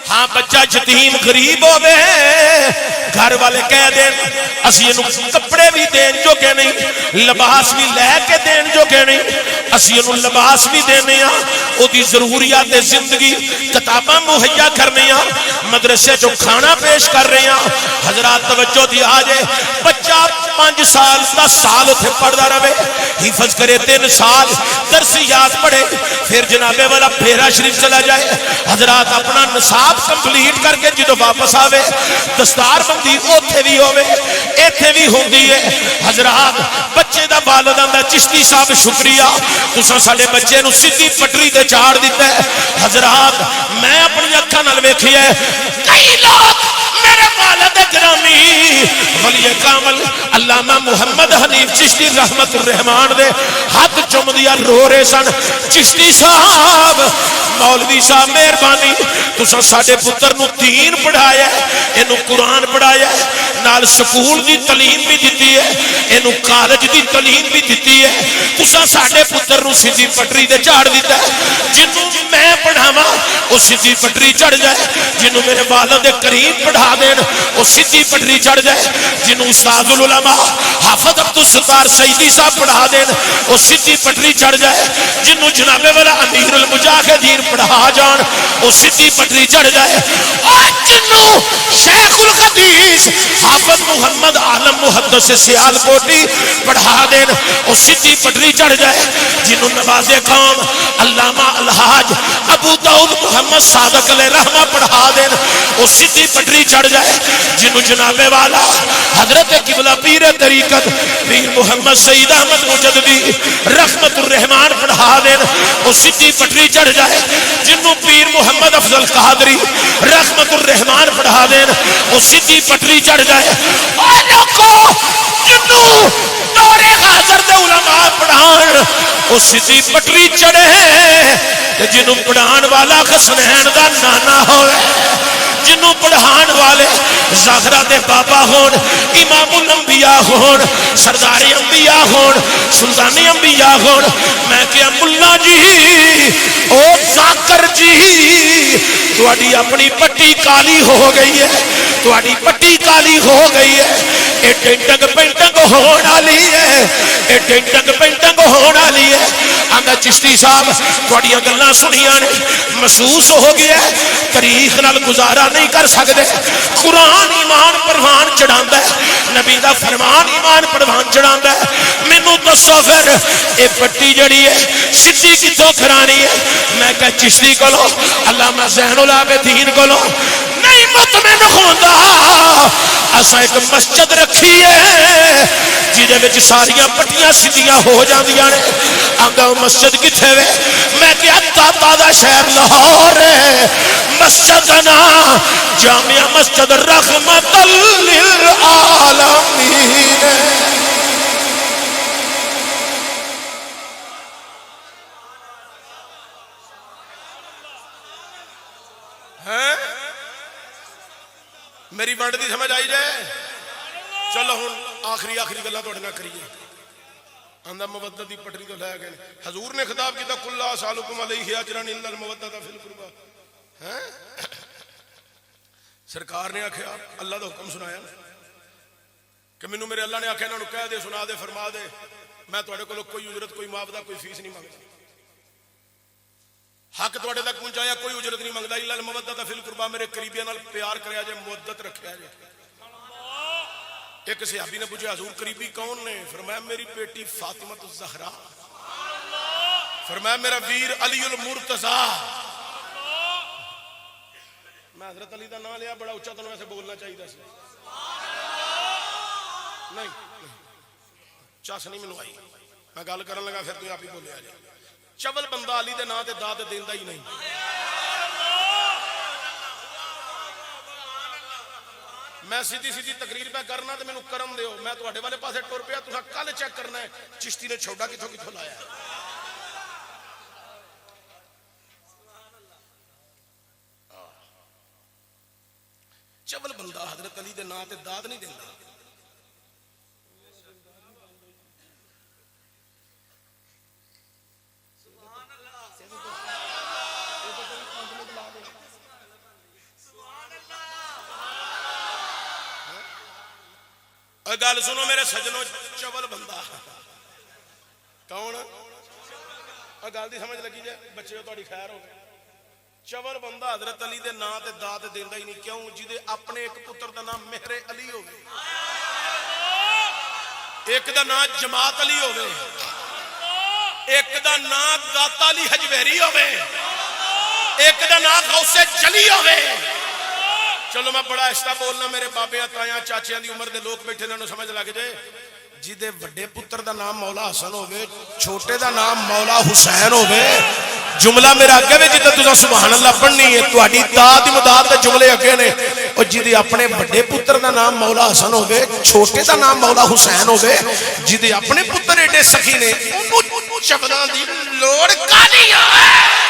S2: ہاں بچہ یتیم غریب ہوے گھر والے کہہ دین اسی انہوں کپڑے بھی دین جو کہ نہیں, لباس بھی لے کے دین جو کہ نہیں, اسی انہوں لباس بھی دینے ہاں, او دی ضروریات زندگی کتاباں مہیا کرنے ہاں, مدرسے جو کھانا پیش کر رہے ہیں. حضرات توجہ دی آجے, بچہ 5 سال 10 سال اتھے پڑھدا رہے, حفظ کرے 3 سال درسیات پڑھے, پھر جناب والا پھیرا شریف چلا جائے. حضرات اپنا نصاب کمپلیٹ کر کے جدو واپس آوے دستار بندی اوتھے بھی ہوئے ایتھے بھی ہوندی ہے. حضرات بچے دا والدان دا چشتی صاحب شکریہ, تساں ساڈے بچے نو سیدھی پٹری تے چاڑ دیتا ہے. حضرات میں اپنی اکھاں نال ویکھیا ہے کئی لوگ میرے والد گرامی ولی کامل علامہ محمد حنیف چشتی رحمت الرحمان دے ہاتھ چوم دیا رو رہے سن. چشتی صاحب مولوی صاحب مہربانی تساں ساڈے پتر نو دین پڑھایا ہے, اینو قرآن پڑھایا ہے, نال سکول دی تعلیم بھی دیتی ہے, اینو کالج دی تعلیم بھی دیتی ہے. تساں ساڈے پتر نو سیدھی پٹری تے چاڑ دیتا ہے. جنوں میں پڑھاواں او سیدھی پٹری چڑھ جائے, جنوں میرے والد کریم پڑھا دین او سیدھی پٹری چڑھ جائے, جنوں استاد العلماء حافظ عبدالستار سیدی صاحب پڑھا دین او سیدھی پٹری چڑھ جائے, جنوں جناب والا امیر المجاہدین پڑھا جان او سیدھی پٹری چڑھ جائے, اور جنوں شیخ الحدیث حافظ محمد عالم محدث سیال کوٹی پڑھا دین او
S1: سیدھی پٹری چڑھ جائے جنہوں نواز قوم علامہ الحاج ابو داؤد محمد صادق علیہ رحمہ پڑھا دین وہ سیدھی پٹری چڑھ جائے جنہوں جناب والا حضرت قبلہ پیر طریقت پیر محمد سید احمد مجددی رحمت الرحمان پڑھا دین وہ سیدھی پٹری چڑھ جائے جنہوں پیر محمد افضل قادری رحمت الرحمان پڑھا دین وہ سیدھی پٹری چڑھ جائے اور لوگوں جنہوں دور حاضر دے علماء پڑھان وہ سیدھی پٹری چڑھے جنہوں پڑھان والا حسنین دا نانا ہوئے جنہوں پڑھان والے زہرا دے بابا ہون امام الانبیاء ہون سرداری انبیاء ہون سلطانی انبیاء ہون میں کیا ملا جی او زاکر جی تواڈی اپنی پٹی کالی ہو گئی ہے تواڈی پٹی کالی ہو گئی ہے اے ٹنٹنگ پینٹنگ ہون والی ہے اے ٹنٹنگ پینٹنگ ہون والی ہے آندا چشتی صاحب تواڈیاں گلاں سنیاں نے محسوس ہو گیا ہے تاریخ نال گزارا نہیں کر سکتے قرآن ایمان پروان چڑھاندا ہے نبی دا فرمان ایمان پروان چڑھاندا ہے مینوں دسو پھر اے پٹی جڑی ہے سیدھی کتھوں کرانی ہے میں کہ چشتی کولو علامہ زین العابدین کولو نہیں مطمئن ہوندا اساں ایک مسجد رکھی ہے جہدے وچ ساریاں پٹیاں سیدھیاں ہو جاندیاں نے آندا مسجد کتھے وے میں کہ تازہ شہر لاہور ہے مسجد کا نام جامعہ مسجد رحمت للعالمین
S2: میری ونڈ دی سمجھ آئی جائے چلو ہن آخری گلاں تہاڈے نال کریے آندا مودت دی پٹری تو لے گئے حضور نے خطاب کیتا کل سالکم علیہ اجرا الا المودۃ فی القربى سرکار نے آکھیا اللہ دا حکم سنایا کہ مینوں میرے اللہ نے آکھیا انہاں نوں کہہ دے سنا دے فرما دے میں تہاڈے کولوں کوئی اجرت کوئی معاوضہ کوئی فیس نہیں منگدا حق تہاڈے تک پہنچایا کوئی اجرت نہیں منگدا الا المودۃ فی القربى میرے قریبیاں نال پیار کریا جے مودت رکھیا جے ایک صحابی نے پوچھا حضور قریبی کون نے فرمایا میری بیٹی فاطمہ الزہرا فرمایا میرا ویر علی المرتضی میں حضرت علی دا نام لیا بڑا اونچا تانوں ویسے بولنا چاہیے سی نہیں چس نہیں مینوں آئی میں گل کرن لگا پھر تو آپ ہی بولے آ جائے چول بندہ علی دے نام تے داد دیندا ہی نہیں میں سیدھی تقریر پہ کرنا تو مینوں کرم دیو میں تواڈے والے پاسے ٹر پیا تساں کل چیک کرنا ہے چشتی نے چھوڑا کتھوں لایا ہے چول بندہ حضرت علی دے نام تے داد نہیں دیندا گل سنو میرے سجنوں چول بندہ کون گل دی سمجھ لگی جائے بچے تہاڈی خیر ہو چول بندہ حضرت علی دے نام تے داد دیندا ہی نہیں کیوں جہدے اپنے ایک پتر دا نام مہر علی ہوے ایک دا نام جماعت علی ہوے ایک دا نام داتا علی حجویری ہوے ایک دا نام غوث جلی ہوے چلو میں بڑا آہستہ بولنا میرے بابیاں تایاں چاچیاں دی عمر دے لوگ بیٹھے انہاں نوں سمجھ لگ جائے جہدے وڈے پتر دا نام مولا حسن ہوے چھوٹے دا نام مولا حسین ہوے جملہ میرا اگے وچ جتے تساں سبحان اللہ پڑھنی ہے تہاڈی داد امداد دے جملے اگے نے او جہدے اپنے وڈے پتر دا نام مولا حسن ہوے چھوٹے دا نام مولا حسین ہوے جہدے اپنے پتر ایڈے سخی نے اونوں چولاں دی لوڑ کالی ہے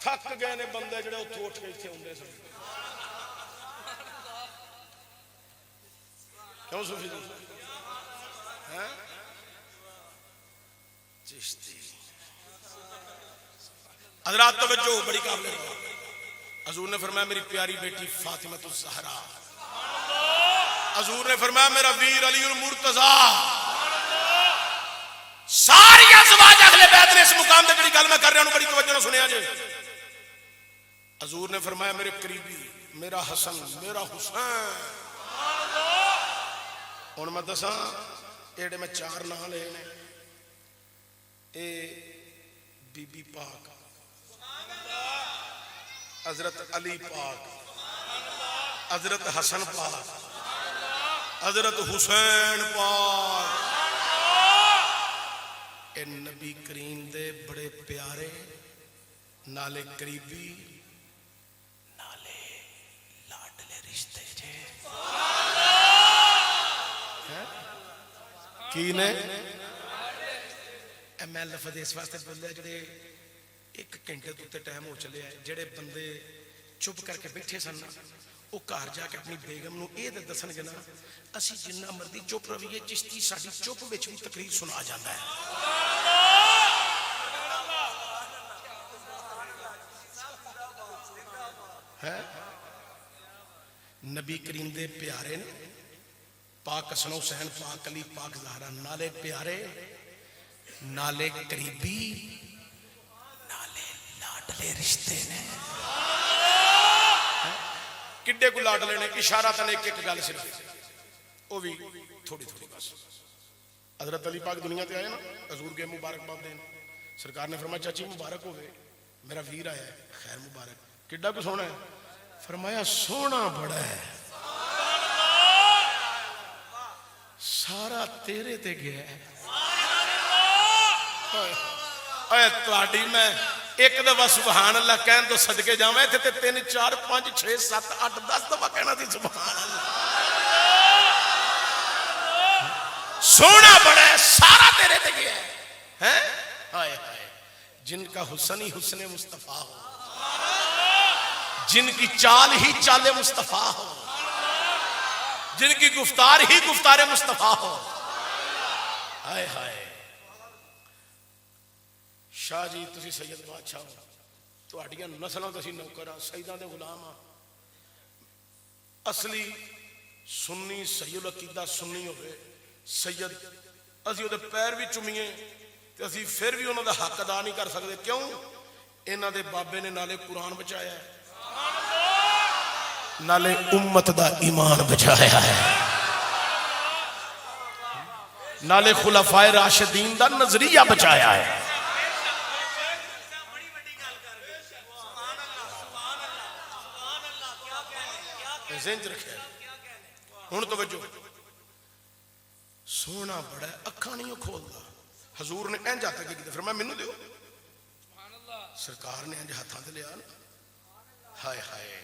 S2: تھک گئے نے بندے جڑے اتھوں اٹھ کے اتنے ہوندے سن کیوں صوفی جی چشتی حضرات توجہ بڑی قابل حضور نے فرمایا میری پیاری بیٹی فاطمہ الزہرا حضور نے فرمایا میرا ویر علی المرتضی ساری ازواج اہل بیت نے اس مقام تے جڑی گل میں کر رہا ہوں بڑی توجہ نال سنیا جے حضور نے فرمایا میرے قریبی، میرا حسن، میرا حسین. ہوں میں دساں یہ میں 4 نام لے نے، اے بی بی پاک، حضرت علی پاک، حضرت حسن پاک، حضرت حسین پاک. اے نبی کریم دے بڑے پیارے، نالے قریبی، نالے لاڈلے رشتے جے. کی نے میں لفظ اس واسطے بولیا جڑے 1 گھنٹے تو ٹائم ہو چلے ہے، جڑے بندے چپ کر کے بیٹھے سن وہ گھر جا کے اپنی بیگم نو یہ دسن گے نا اسی جنہ مرضی چپ رویے، چشتی ساری چپ وچ بھی تقریر سنا جاتا ہے. نبی کریم دے پیارے نے، پاک حسن حسین، پاک علی، پاک زہرا، نالے پیارے، نالے قریبی، نالے لاڈلے رشتے نے. کڈے کو لاڈلے نے؟ اشارہ تن ایک گل صرف، وہ بھی تھوڑی تھوڑی بس. حضرت علی پاک دنیا تے آئے نا، حضور کے مبارکباد دین، سرکار نے فرمایا چاچی مبارک ہوئے، میرا ویر آیا ہے، خیر مبارک. کڈا کو سونا ہے؟ فرمایا سونا بڑا ہے، سارا تیرے تے گیا ہے. اے تواڈی میں ایک دفعہ سبحان اللہ کہن تو صدقے جاواں، تے 3 4 5 6 7 8 10 دفعہ کہنا تھی سبحان اللہ. سونا بڑا ہے، سارا تیرے تے گیا ہے. ہائے ہائے، جن کا حسن ہی حسن مصطفیٰ ہو، جن کی چال ہی چال مصطفیٰ ہو، جن کی گفتار ہی گفتار مصطفیٰ ہو. ہائے ہائے. شاہ جی تسی سید بادشاہ ہو، تہاڈیاں نسلاں تے اسی نوکر ہاں، سیداں دے غلام ہاں. اصلی سنی صحیح العقیدہ سنی ہوئے سید، اسی وہ پیر بھی چومیے تے اسی پھر بھی انہوں دا حق ادا نہیں کر سکتے. کیوں؟ انہاں دے بابے نے نالے قرآن بچایا ہے، نالے امت دا ایمان بچایا ہے، نالے خلفائے راشدین دا نظریہ بچایا ہے. ذہن رکھے ہوں توجہ. سونا بڑا ہے، اکھاں نہیں کھولدا. حضور نے انج ہاتھ کے پھر میں مینوں دیو، سرکار نے انج ہاتھاں تے لیا نا. ہائے ہائے.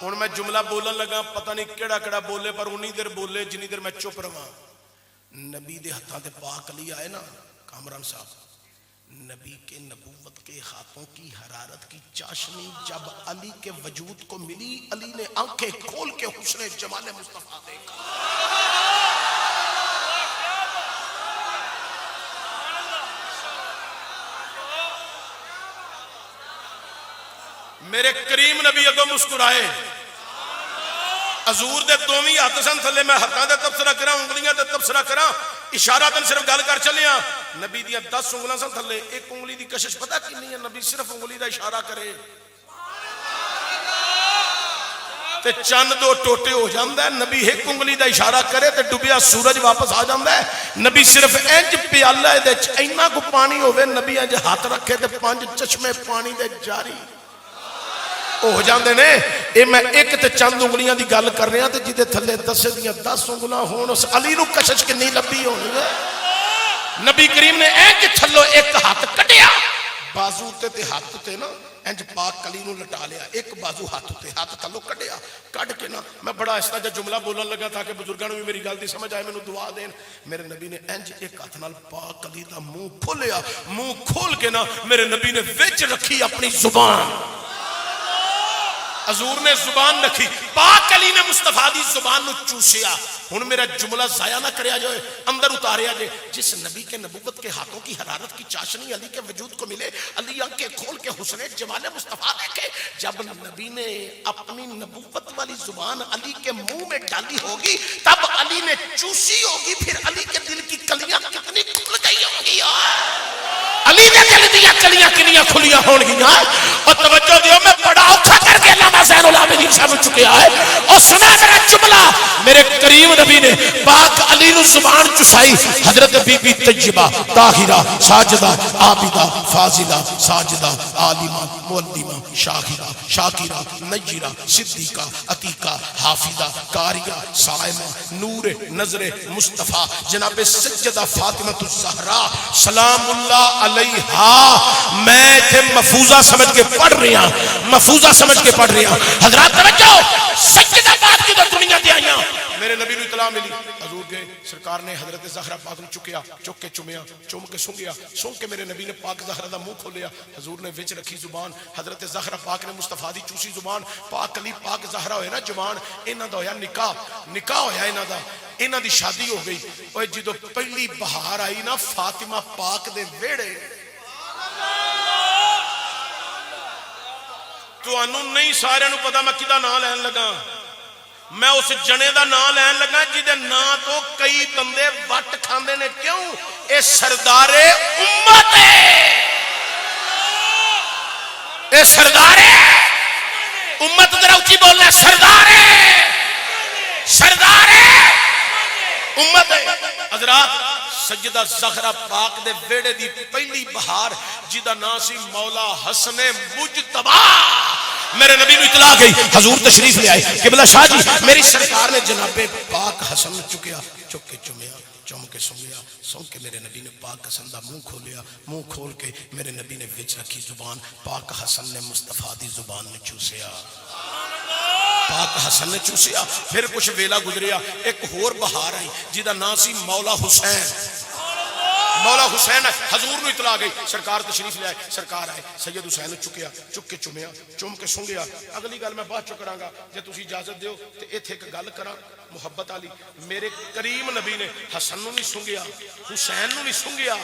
S2: ہوں میں جملہ بولن لگا، پتہ نہیں کیڑا کیڑا بولے، پر انی دیر بولے جنی دیر میں چپ رہا. نبی دے ہاتھاں تے پاک علی آئے نا کامران صاحب، نبی کے نبوت کے ہاتھوں کی حرارت کی چاشنی جب علی کے وجود کو ملی، علی نے آنکھیں کھول کے حسن جمال مصطفیٰ دیکھا. میرے کریم نبی اگو مسکرائے، حضور دے دومی ہاتھ سن تھلے، میں ہاتھاں دے تبصرہ کراں، انگلیاں دے تبصرہ کراں، اشارہ تن صرف گل کر چلیاں. نبی دیاں 10 انگلیاں سن تھلے، ایک انگلی دی کشش پتہ کتنی ہے؟ نبی صرف انگلی دا اشارہ کرے تے چند 2 ٹوٹے ہو جاندا ہے. نبی ایک انگلی دا اشارہ کرے تے ڈوبیا سورج واپس آ جاندا ہے. نبی صرف انج پیالہ دے وچ اینا کو پانی ہوے، نبی انج ہاتھ رکھے تے 5 چشمے پانی دے جاری ہو جاندے نے. اے میں ایک تے چند انگلیاں دی گل کر رہا تے جدے تھلے 10 دیاں 10 انگلیاں ہون، اس علی نو کشش کنی لبی ہونی ہے. نبی کریم نے انج تھلو ایک ہاتھ کٹیا، بازو تے ہاتھ تے نا انج پاک علی نو لٹا لیا، ایک بازو ہاتھ تے ہاتھ تھلو کٹیا، کٹ کے نا میں بڑا اس طرح جملہ بولن لگا تاکہ بزرگاں نو بھی میری گل دی سمجھ آئے، مینوں دعا دین. میرے نبی نے انج ایک ہاتھ نال پاک علی دا منہ کھولیا، منہ کھول کے نا میرے نبی نے وچ رکھی اپنی زبان. حضور نے زبان رکھی، پاک علی نے مصطفیٰ دی زبان نو چوسیا. ہن میرا جملہ ضائع نہ کریا جائے، اندر اتاریا جائے. جس نبی کے نبوت کے ہاتھوں کی حرارت کی چاشنی علی کے وجود کو ملے، علی آنکھیں کھول کے حسن جمال مصطفیٰ دیکھے. جب نبی نے اپنی نبوت والی زبان علی کے منہ میں ڈالی ہوگی، تب علی نے چوسی ہوگی، پھر علی کے دل کی کلیاں کتنی کھل گئی ہوں گی. علی نے دل دیا کلیاں کنیاں کھلیاں ہون گیاں. اور توجہ دیو،
S1: صاحب چکیا ہے اس نے میرا جملہ میرے کریم نبی نے پاک علی نو زبان چسائی حضرت بی بی طیبہ طاہرہ ساجدہ عابدہ فاضلہ ساجدہ عالمہ معلمہ شاہدہ شاکرہ نجرہ صدیقہ عتیقہ حافظہ قاریہ صائمہ نور نظر مصطفیٰ جناب سجدہ فاطمہ الزہرا سلام اللہ علیہا میں تھے محفوظہ سمجھ کے پڑھ رہی ہوں محفوظہ سمجھ کے پڑھ رہی ہوں حضرات توجہ سجدہ بات کی تو دنیا دے آئیاں
S2: میرے نبی نو اطلاع ملی حضور گئے سرکار نے حضرت زہرا پاک نو چکیا چک کے چومیا چوم کے سونگیا سونگ کے میرے نبی نے پاک زہرا دا منہ کھولیا حضور نے وچ رکھی زبان حضرت زہرا پاک نے مصطفیٰ دی چوسی زبان پاک علی پاک زہرا ہوئے نا جوان انہاں دا ہویا نکاح ہویا انہاں دا انہاں دی شادی ہو گئی اوے جدو پہلی بہار آئی نا فاطمہ پاک دے ویڑے تو انہوں نہیں سارے نو پتا میں کدا نام لین لگا میں اس جنے دا نام لین لگا جدے نام تو کئی بندے وٹ کھاندے نے کیوں اے سردار امت ہے اے سردار امت ذرا اونچی بولنا سردار امت ہے حضرات سجدہ زہرا پاک دے ویڑے دی پہلی بہار جدا نام سی مولا حسن مجتبی میرے نبی نو اطلاع گئی حضور تشریف لے آئے قبلہ شاہ جی میری سرکار نے جناب پاک حسن چکیا چک کے چومیا چوم کے سونگیا سونگ کے میرے نبی نے پاک حسن دا منہ کھولیا منہ کھول کے میرے نبی نے وچ رکھی زبان پاک حسن نے مصطفیٰ دی زبان نے چوسیا پاک حسن نے چوسیا پھر کچھ ویلا گزریا ایک ہور بہار آئی جدا نام سی مولا حسین حضور نو اطلاع گئی سرکار تشریف لے آئے سرکار آئے سید حسین نو چکیا چک کے چومیا چوم کے سونگیا اگلی گل میں بعد چ کراں گا جے تسی اجازت دیو تے ایتھے ایک گل کراں محبت والی میرے کریم نبی نے حسن نو نہیں سونگیا حسین نو نہیں سونگیا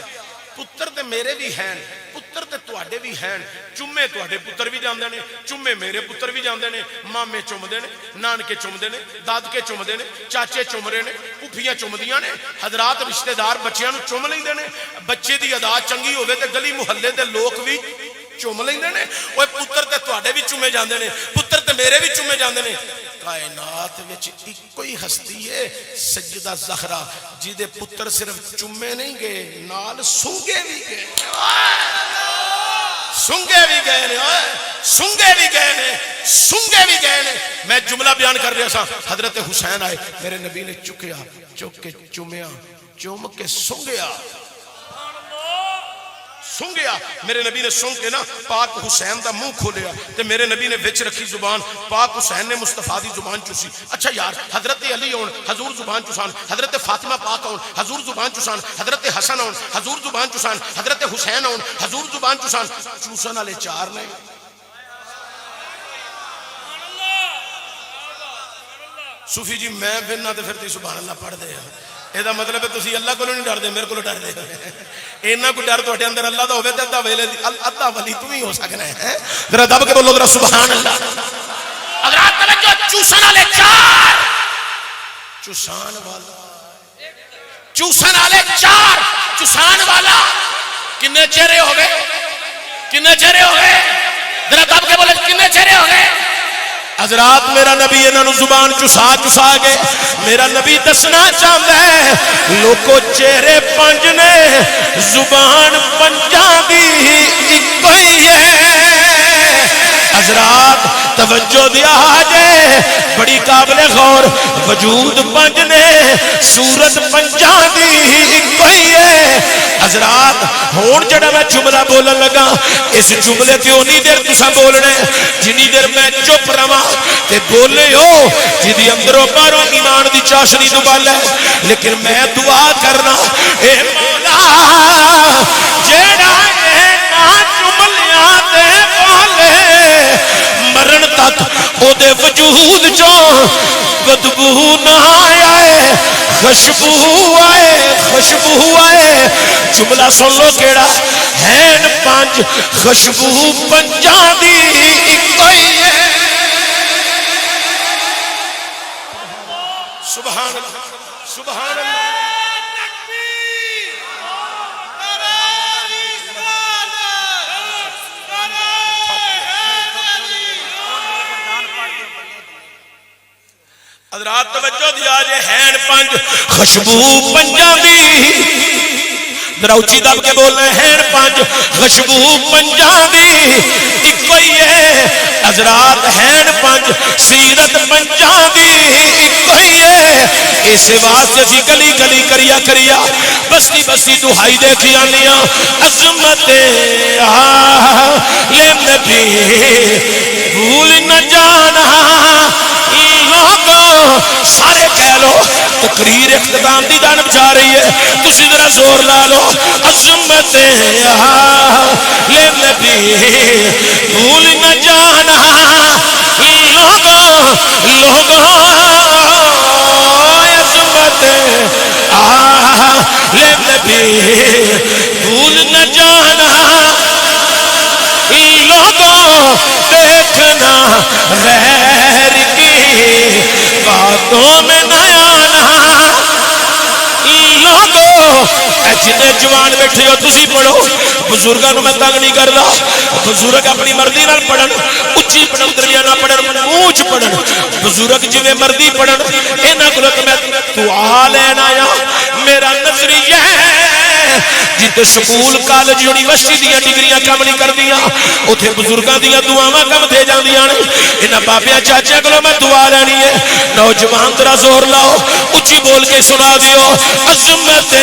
S2: پتر تے میرے بھی ہیں پتر تے تواڈے بھی ہیں چومے تواڈے پتر بھی جاندے نے چومے میرے پتر بھی جاندے نے مامے چومدے نے نانکے چومدے نے دادکے چومدے نے چاچے چومرے نے پھوپھیاں چومدیاں نے حضرات رشتہ دار بچیاں نو چوم لیندے نے بچے دی ادا چنگی ہوے تے گلی محلے دے لوک بھی چوم لیندے نے اوے پتر تے تواڈے بھی چومے جاندے نے پتر تے میرے بھی چومے جاندے نے کائنات وچ ایکو ہی ہستی ہے سجدہ زہرا جدے پتر صرف چومے نہیں گئے نال سونگے بھی گئے سونگے بھی گئے نے سونگے بھی گئے نے سونگے بھی گئے نے میں جملہ بیان کر رہا سا حضرت حسین آئے میرے نبی نے چکیا چک کے چومیا چوم کے سونگیا سونگیا میرے نبی نے سونگ کے نا پاک حسین دا منہ کھولیا تے میرے نبی نے وچ رکھی زبان پاک حسین نے مصطفیٰ دی زبان چوسی اچھا یار حضرت علی ہون حضور زبان چوسان حضرت فاطمہ پاک ہون حضور زبان چوسان حضرت حسن ہون حضور زبان چوسان حضرت حسین ہون حضور زبان چوسان چوسن والے چار نے صوفی جی میں پھر نہ تے پھر تی سبحان اللہ پڑھ دے یہ مطلب ہے تسی اللہ کو نہیں ڈر دے میرے کو ڈر دے اینا کو ڈر تواڈے اندر اللہ دا ہوے تے ادھا ولی تو ہی ہو سکنا ہے ذرا دب کے بولو ذرا سبحان اللہ حضرات توجہ چوسن والے چار چوسان والا چوسن والے چار چوسان والا کنے چہرے ہو گئے کنے چہرے ہو گئے ذرا دب کے بولو کنے چہرے ہو گئے حضرات میرا نبی انہاں نو زبان چسا کے میرا نبی دسنا چاہتا ہے لوکو چہرے پنج نے زبان پنجاں دی اکو ہی ہے حضرات توجہ دیا جے بڑی قابل غور وجود پنج نے صورت پنجاں دی اکو ہی ہے حضرات ہون جڑا میں جملہ بولن لگا اس جملے تے اونی دیر تساں بولنے جنی دیر میں چپ رہواں تے بولے ہو جدی اندروں باہروں ایمان دی چاشنی ڈبال ہے لیکن میں دعا کرنا اے مولا جیڑا اے نا جملیاں دے والے مرن تک او دے وجود چوں بدبو نہ آئے خوشبو آئے جملہ سن لو کیڑا ہین پانچ خوشبو پنجاں دی اکو ہی ہے سبحان اللہ سبحان اللہ حضرات توجہ دیا جے ہین پنج خوشبو پنجاں دی ذرا اچھی دب کے بولنا ہے ہین پنج خوشبو پنجاں دی اکو ہی ہے حضرات ہین پنج سیرت پنجاں دی اکو ہی ہے اسے واسطے سی گلی گلی کریا کریا بستی بستی دہائی دیکھی آنیاں عظمت آلِ نبی بھول نہ جانا لوگوں سارے کہہ لو تقریر اختتام دی جانب جا رہی ہے تسی ذرا زور لا لو عظمت آلِ نبی بھول نہ جانا لوگوں عظمت آلِ نبی بھول نہ جانا لوگوں دیکھنا غیر کی باتوں میں نہ آنا لوگوں جنے جوان بیٹھے ہو تسی پڑھو بزرگاں نو میں تنگ نہیں کردا بزرگ اپنی مرضی نال پڑھن اچھی پڑھن درمیانہ پڑھن اونچ پڑھن بزرگ جویں مرضی پڑھن انہاں کولوں میں دعا لینا آیا میرا نظریہ جتے سکول کالج یونیورسٹی دیاں ڈگریاں کم نہیں کردیاں اوتھے بزرگاں دیاں دعاواں کم دے جاندیاں نے انہاں بابیاں چاچیاں کولوں میں دعا لینی ہے نوجوان ذرا زور لاؤ اچھی بول کے سنا دیو عظمت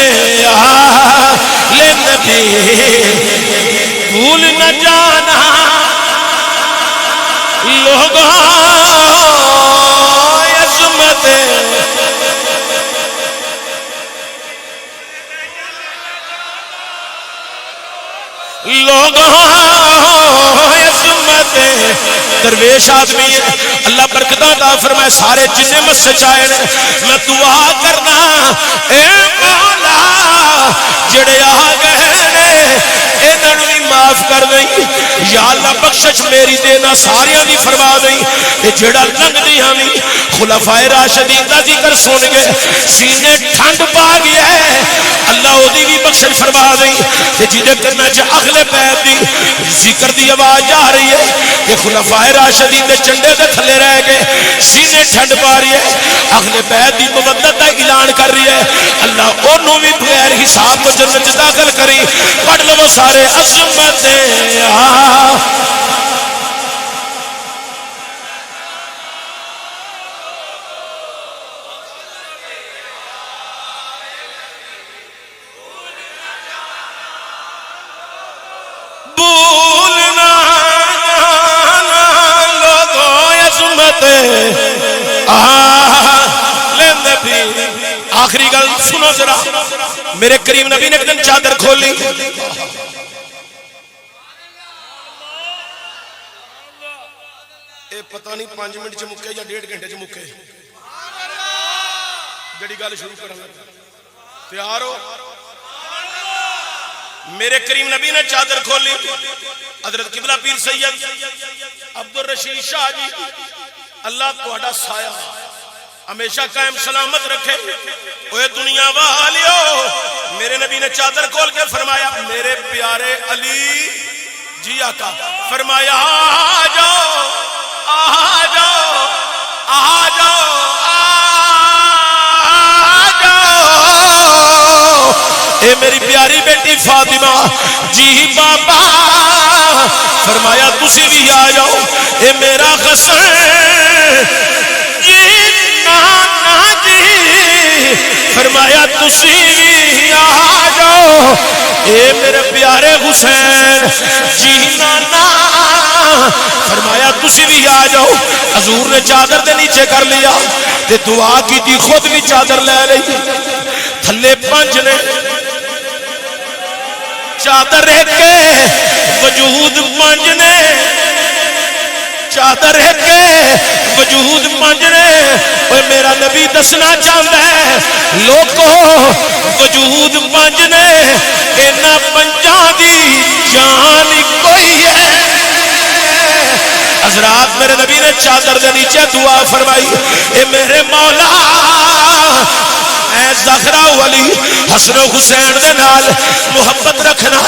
S2: آلِ نبی بھول نہ جانا لوگوں عظمت لوگوں عظمت درویش آدمی ہے اللہ برکتہ عطا فرمائے سارے جنہیں مسجد آئے میں دعا کرنا اے مولا جڑے آ گئے نے انہوں بھی معاف کر دیں یا اللہ بخشش میری دینا ساریاں دی فرما دیں کہ جڑا لنگ دی ہمیں خلفائے راشدین دا ذکر سن گئے سینے ٹھنڈ پا گیا ہے اللہ او دی بھی بخشش فرما دیں کہ جنہیں کرنا چاہ اگلے بیت دی ذکر دی آواز جا رہی ہے کہ خلفائے راشدین دے چنڈے دے تھلے رہ گئے سینے ٹھنڈ پا رہی ہے اگلے بیت دی مودت دا اعلان کر رہی ہے اللہ انہوں بھی بغیر حساب کو جنت داخل کری پڑھ لو سارے عظمت بھولنا لوگوں عظمت آلِ نبی آخری گل سنو ذرا میرے کریم نبی نے ایک دن چادر کھولی اے پتہ نہیں 5 منٹ چ مکے یا 1.5 گھنٹے چ مکے جڑی گل شروع کرن لگا تیار ہو میرے کریم نبی نے چادر کھولی حضرت قبلہ پیر سید عبدالرشید شاہ جی اللہ تہاڈا سایہ ہمیشہ قائم سلامت رکھے اوے دنیا والیو میرے نبی نے چادر کھول کے فرمایا میرے پیارے علی جی آقا فرمایا آ جاؤ آ جاؤ آ جاؤ اے میری پیاری بیٹی فاطمہ جی بابا فرمایا تسی بھی آ جاؤ اے میرا حسن جی نانا جی فرمایا تسی بھی آ جاؤ اے میرے پیارے حسین جی نانا فرمایا تسی بھی آ جاؤ حضور نے چادر دے نیچے کر لیا تے دعا کی تھی خود بھی چادر لے لئی تھلے 5 نے چادر کے وجود 5 نے چادر کے وجود 5 نے اوے میرا نبی دسنا چاہتا ہے لوگوں وجود 5 نے انہاں 5 دی جان کوئی ہے حضرات میرے نبی نے چادر دے نیچے دعا فرمائی اے میرے مولا اے زہرا والی حسن و حسین دے نال محبت رکھنا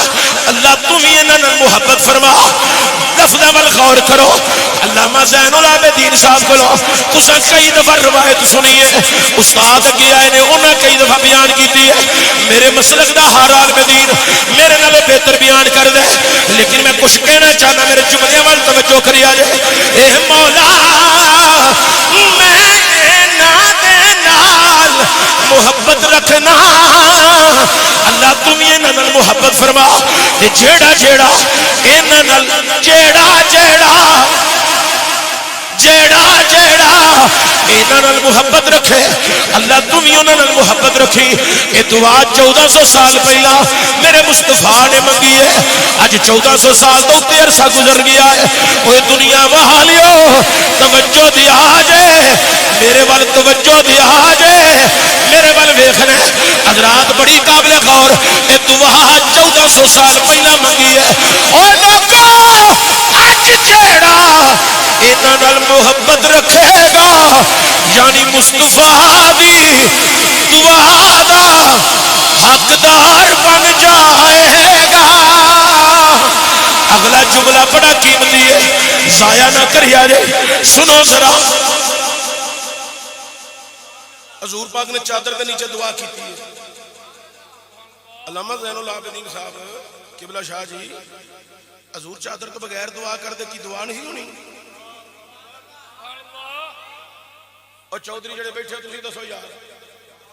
S2: اللہ تم ہی انہاں نال محبت فرما لفظ عمل غور کرو اللہ
S1: علامہ زین العابدین صاحب کو تسا کئی دفعہ روایت سنی ہے، استاد اگے آئے نے انہاں کئی دفعہ بیان کیتی ہے، میرے مسلک دا ہر عالم میرے نالوں بہتر بیان کر دے، لیکن میں کچھ کہنا چاہنا، میرے جملے وال توجہ کری آ جائے. اے مولا میں نال محبت رکھنا، اللہ تم یہ نال محبت فرما، جیڑا جیڑا انہاں نال جیڑا انہاں نال محبت رکھے، اللہ تم ہی انہاں نال محبت رکھی. یہ دعا 1400 سال پہلا میرے مصطفیٰ نے منگی ہے. اج 1400 سال تو اتنے عرصہ گزر گیا ہے. وہ دنیا والیو توجہ دیا جے، میرے وال توجہ دیا جے، میرے وال ویکھنا حضرات بڑی قابل غور. یہ دعا 1400 سال پہلا منگی ہے. اور لوگوں اج جیڑا انہاں نال محبت رکھے گا یعنی مصطفیٰ دی دعا دا حقدار بن جائے گا. اگلا جملہ بڑا قیمتی ہے، ضائع نہ کریا جے، سنو ذرا.
S2: حضور پاک نے چادر کے نیچے دعا کی تھی. علامہ زین العابدین صاحب قبلہ شاہ جی، حضور چادر تو بغیر دعا کر دے کی دعا نہیں ہونی؟ اور چودھری جڑے بیٹھے تسی دسو یار،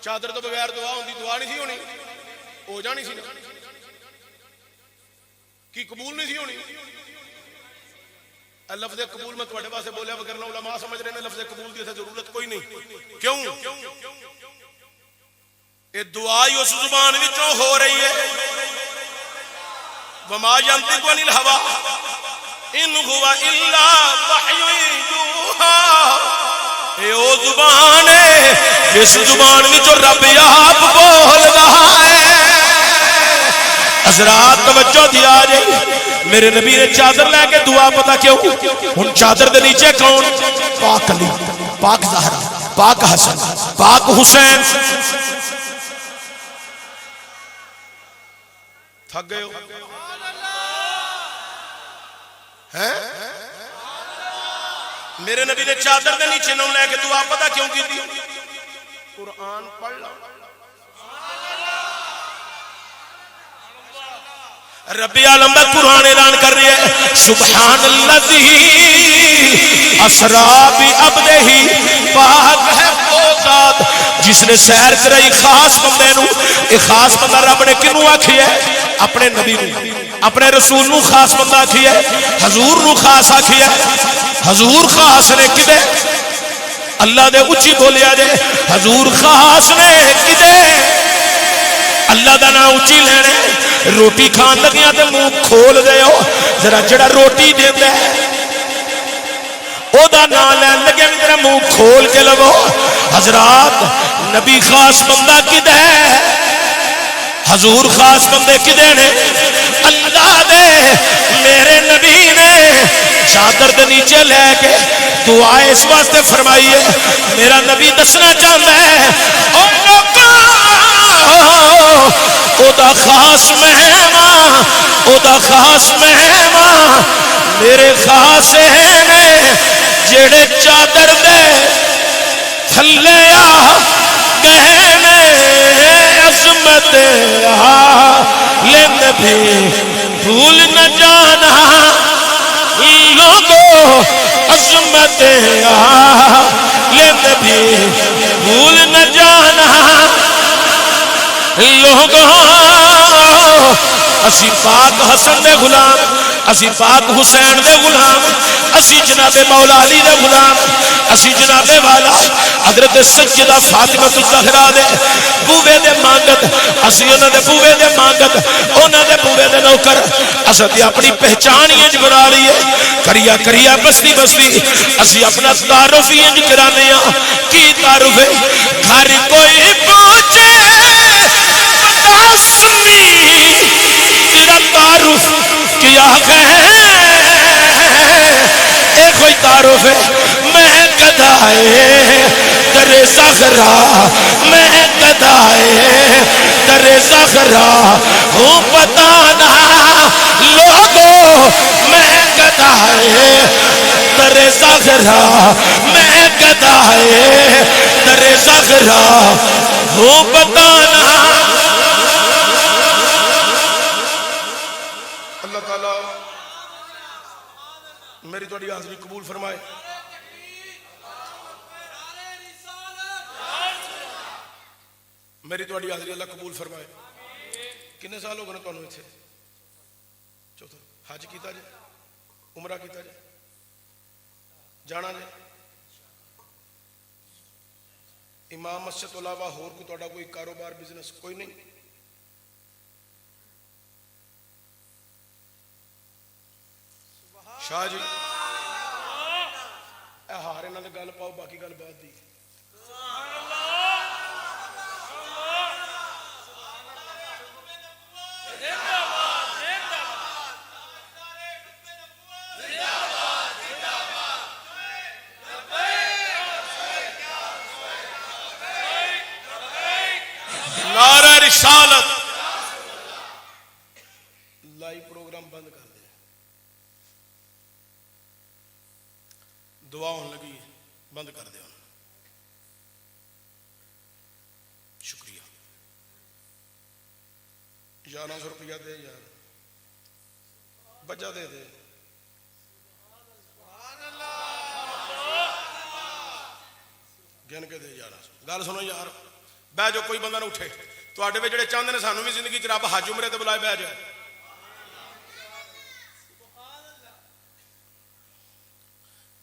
S2: چادر تو بغیر دعا ہوندی دعا نہیں سی ہونی؟ ہو جانی سی نا، کی قبول نہیں سی ہونی؟ لفظ قبول میں تواڈے واسطے بولیا، وگرنہ علماء سمجھ رہے ہیں لفظ قبول کی ضرورت کوئی نہیں. کیوں؟ یہ دعا ہی اس زبان وچوں ہو رہی ہے. وما ينطق عن الهوى ان هو الا وحی یوحی. اے او زبان ہے جس زبان وچوں رب آپ بول رہا ہے. حضرات توجہ دیا جائے، میرے نبی نے چادر لے کے دعا پتا کیوں؟ ان چادر دے نیچے کون؟ پاک علی، پاک زہرا، پاک حسن، پاک حسین. تھک گئے ہو ہیں؟ میرے نبی نے چادر دے نیچے نہ لے کے دعا پتا کیوں کی تھی؟ قرآن پڑھ لو. رب عالم کا قرآن اعلان کر رہی ہے، سبحان الذی اسرا بعبدہ، پاک ہے وہ ذات جس نے سیر کرائی خاص بندے نو. یہ خاص بندہ رب نے کنوں آکھی ہے؟ اپنے نبی نو، اپنے رسول نو خاص بندہ آکھی ہے، حضور نو خاص آکھی ہے. حضور خاص نے کدے؟ اللہ دے اچھی بولیا جے، حضور خاص نے کدے؟ اللہ دا نام اچھی لینے. روٹی کھان لگیاں تے منہ کھول دے ہو، ذرا جڑا روٹی دیندا ہے او دا نام لین لگے بھی ذرا منہ کھول کے لگو. حضرات نبی خاص بندہ کدے ہے؟ حضور خاص بندے کدے نے؟ اللہ دے میرے نبی نے چادر دے نیچے لے کے دعا اس واسطے فرمائی ہے. میرا نبی دسنا چاہتا ہے او او دا خاص مہمان، او دا خاص مہمان میرے خاص نے جڑے چادر دے تھلے آ گہنے عظمت لین بھی بھول نہ جانا لوگو، عظمت لین بھی بھول نہ جانا لوگوں. اسی پاک حسن دے غلام، اسی پاک حسین دے غلام، اسی جناب مولا علی دے غلام، اسی جناب والا حضرت سیدہ فاطمہ الزہرا دے بوے دے مانگت، اسی انہاں دے بوے دے مانگت، انہاں دے بوے دے نوکر. اسی اپنی پہچان ہی انج بنا لی ہے، کریا کریا بستی بستی اسی اپنا تعارف ہی انج کرانے ہیں. کی تعارف ہے؟ گھر کوئی پہنچے بتا سنی تیرا تعارف کیا ہے؟ ایک کوئی تعارف ہے، میں گدائے در زہرا، میں گدائے در زہرا ہوں بتانا لوگوں، میں گدائے در
S1: زغرا میں گدائے در زغرا ہوں بتانا.
S2: اللہ تعالیٰ میری تھوڑی حاضری قبول فرمائے. میری تھوڑی حاضری اللہ قبول فرمائے. کنے سال ہو گئے تمہیں اتنے؟ چوتھا. حج کیتا جی؟ عمرہ کیتا جی؟ جانا جی؟ امام مسجد تو علاوہ ہور کو تہاڈا کوئی کاروبار بزنس کوئی نہیں؟ شاہ جی اے ہار انہاں دے گل پاؤ، باقی گل بعد دی.
S1: نعرہ رسالت.
S2: لائیو پروگرام بند کر دے. دعا ہونے لگی ہے، بند کر دے. شکریہ. 1100 روپیہ دے یار، بجا دے دے. گن کے دے 1100. گل سنو یار، بہ جو کوئی بندہ نہ اٹھے. تواڈے وچ جڑے چاہندے نے سانو بھی زندگی چ رب حج عمرے تے بلائے، بہ جائے.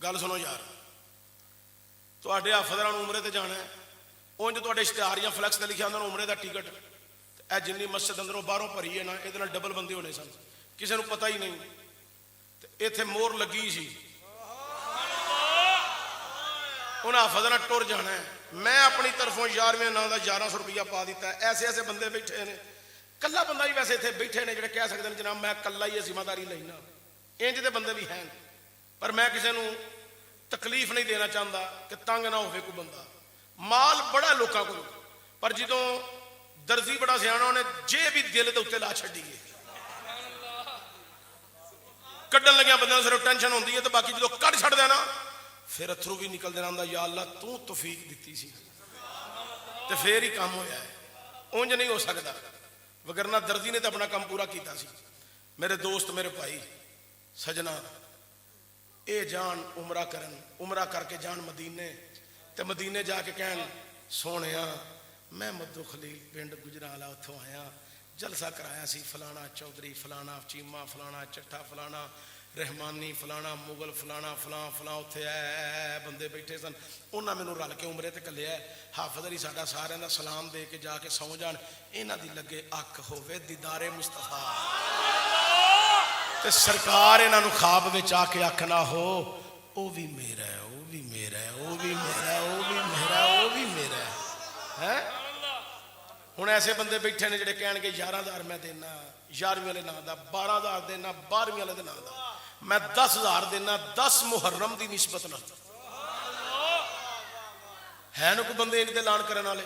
S2: گل سنو یار، تواڈے حافظاں نوں عمرے تے جانا ہے، اونج تواڈے اشتہاریاں فلیکس تے لکھیا ہوندا عمرے دا ٹکٹ. اے جنی مسجد اندروں باہروں بھری ہے نا، یہ نال ڈبل بندے ہونے سن، کسی نوں پتہ ہی نہیں. ایتھے مور لگی سی، انہاں حافظاں نال ٹر جانا ہے. میں اپنی طرفوں 11ویں نام دا 1100 روپیہ پا دیتا ہے. ایسے ایسے بندے بیٹھے نے، کلا بندہ ہی ویسے اتنے بیٹھے نے جڑے کہہ سکتے ہیں جناب میں کلا ہی ذمہ داری لینا. انج دے بندے بھی ہیں، پر میں کسی نوں تکلیف نہیں دینا چاہتا کہ تنگ نہ ہوئے کوئی بندہ. مال بڑا لوکاں کو، پر جدوں درزی بڑا سیانا انہیں جے بھی دل دے اتنے لا چھڈی ہے. کڈن لگیا بندے صرف ٹینشن ہوندی ہے، تو باقی جدوں کڈ چھڈ دینا پھر اتھرو بھی نکل دینا ہوندا. یا اللہ تو توفیق دیتی سی تے پھر ہی کام ہویا ہے. اونج نہیں ہو سکتا، وگرنہ درزی نے تو اپنا کام پورا کیتا سی. میرے دوست، میرے بھائی سجنا، اے جان عمرہ کرن، عمرہ کر کے جان مدینے، تے مدینے جا کے کہن سونیا میں مدو خلیل پنڈ گجرالہ اتھوں آیا، جلسہ کرایا سی فلانا چودھری، فلانا چیمہ، فلانا چٹھا، فلانا رحمانی، فلانا مغل، فلانا فلاں فلاں اتھے اے بندے بیٹھے سن. انہاں مینوں رل کے عمرے تے کلیا ہے. حافظ علی ساڈا سارے دا سلام دے کے جا کے سو جان، انہاں دی لگے اکھ ہوے دیدار مصطفیٰ، تے سرکار انہاں نوں خواب وچ آ کے آکھنا ہو او بھی میرا ہے، او بھی میرا ہے، او بھی میرا ہے، او بھی میرا ہے، او بھی میرا ہے. ہن ایسے بندے بیٹھے نے جڑے کہن گے 11,000 میں دینا 11ویں والے نام دا، 12,000 دینا 12ویں والے دے نام دا، میں 10,000 دینا 10 محرم دی نسبت نال. ہے نا کوئی بندے ان دے اعلان کرن والے؟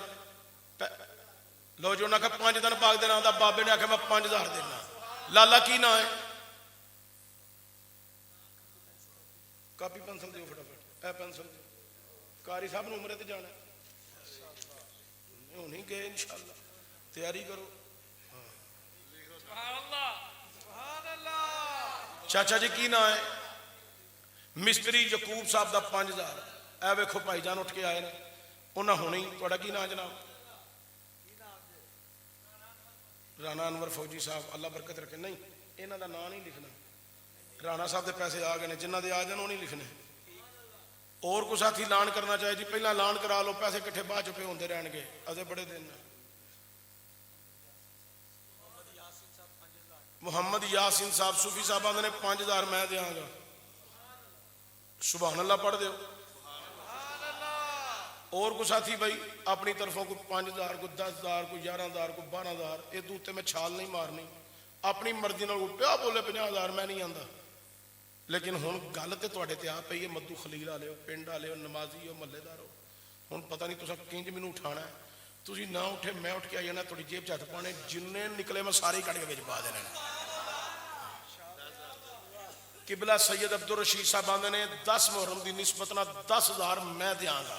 S2: لو جو انہاں کہ 5 دن پاک دے نام دا، بابے نے آکھیا میں 5,000 دینا. لالا کی نام ہے؟ کاپی پینسل دیو فٹافٹ، اے پینسل دیو. قاری صاحب نے عمرے تے جانا ہے، ہونی گئے انشاءاللہ، تیاری کرو. چاچا جی کی نام ہے؟ مستری یعقوب صاحب دا 5,000. اے ویکھو بھائی جان اٹھ کے آئے نا، انہاں ہونی. تہاڈا کی نام جناب؟ رانا انور فوجی صاحب، اللہ برکت رکھے. نہیں انہاں دا نام نہیں لکھنا. رانا صاحب دے پیسے آ گئے نے، جنہاں دے آ جان وہ نہیں لکھنے. اور کوئی ساتھی اعلان کرنا چاہے جی پہلا اعلان کرا لو، پیسے کٹھے بعد چ پے ہوندے رہن گے، ادے بڑے دن. محمد یاسین صاحب صوفی صاحب آدھے نے 5,000 میں دیاں گا. سبحان اللہ پڑھ دیو. اور کوئی ساتھی بھائی اپنی طرفوں کو 5,000 کو 10,000 کو 11,000 کو 12,000. یہ دوتے میں چھال نہیں مارنی، اپنی مرضی نال پیا بولے 50,000 میں نہیں آندا. لیکن ہن گل تے تواڈے تے آ پئی ہے، مدو خلیل والے ہو، پنڈ والے ہو، نمازی ہو، محلے دار ہو. ہن پتہ نہیں تساں کنج مینوں اٹھانا ہے. تسی نہ اٹھے میں اٹھ کے آ جانا، تھوڑی جیب چ ہتھ پانے، جننے نکلے میں سارے کٹ کے وچ پا دینے. قبلہ سید عبد الرشید صاحب آندے نے 10 محرم دی نسبت نہ 10,000 میں دیاں گا.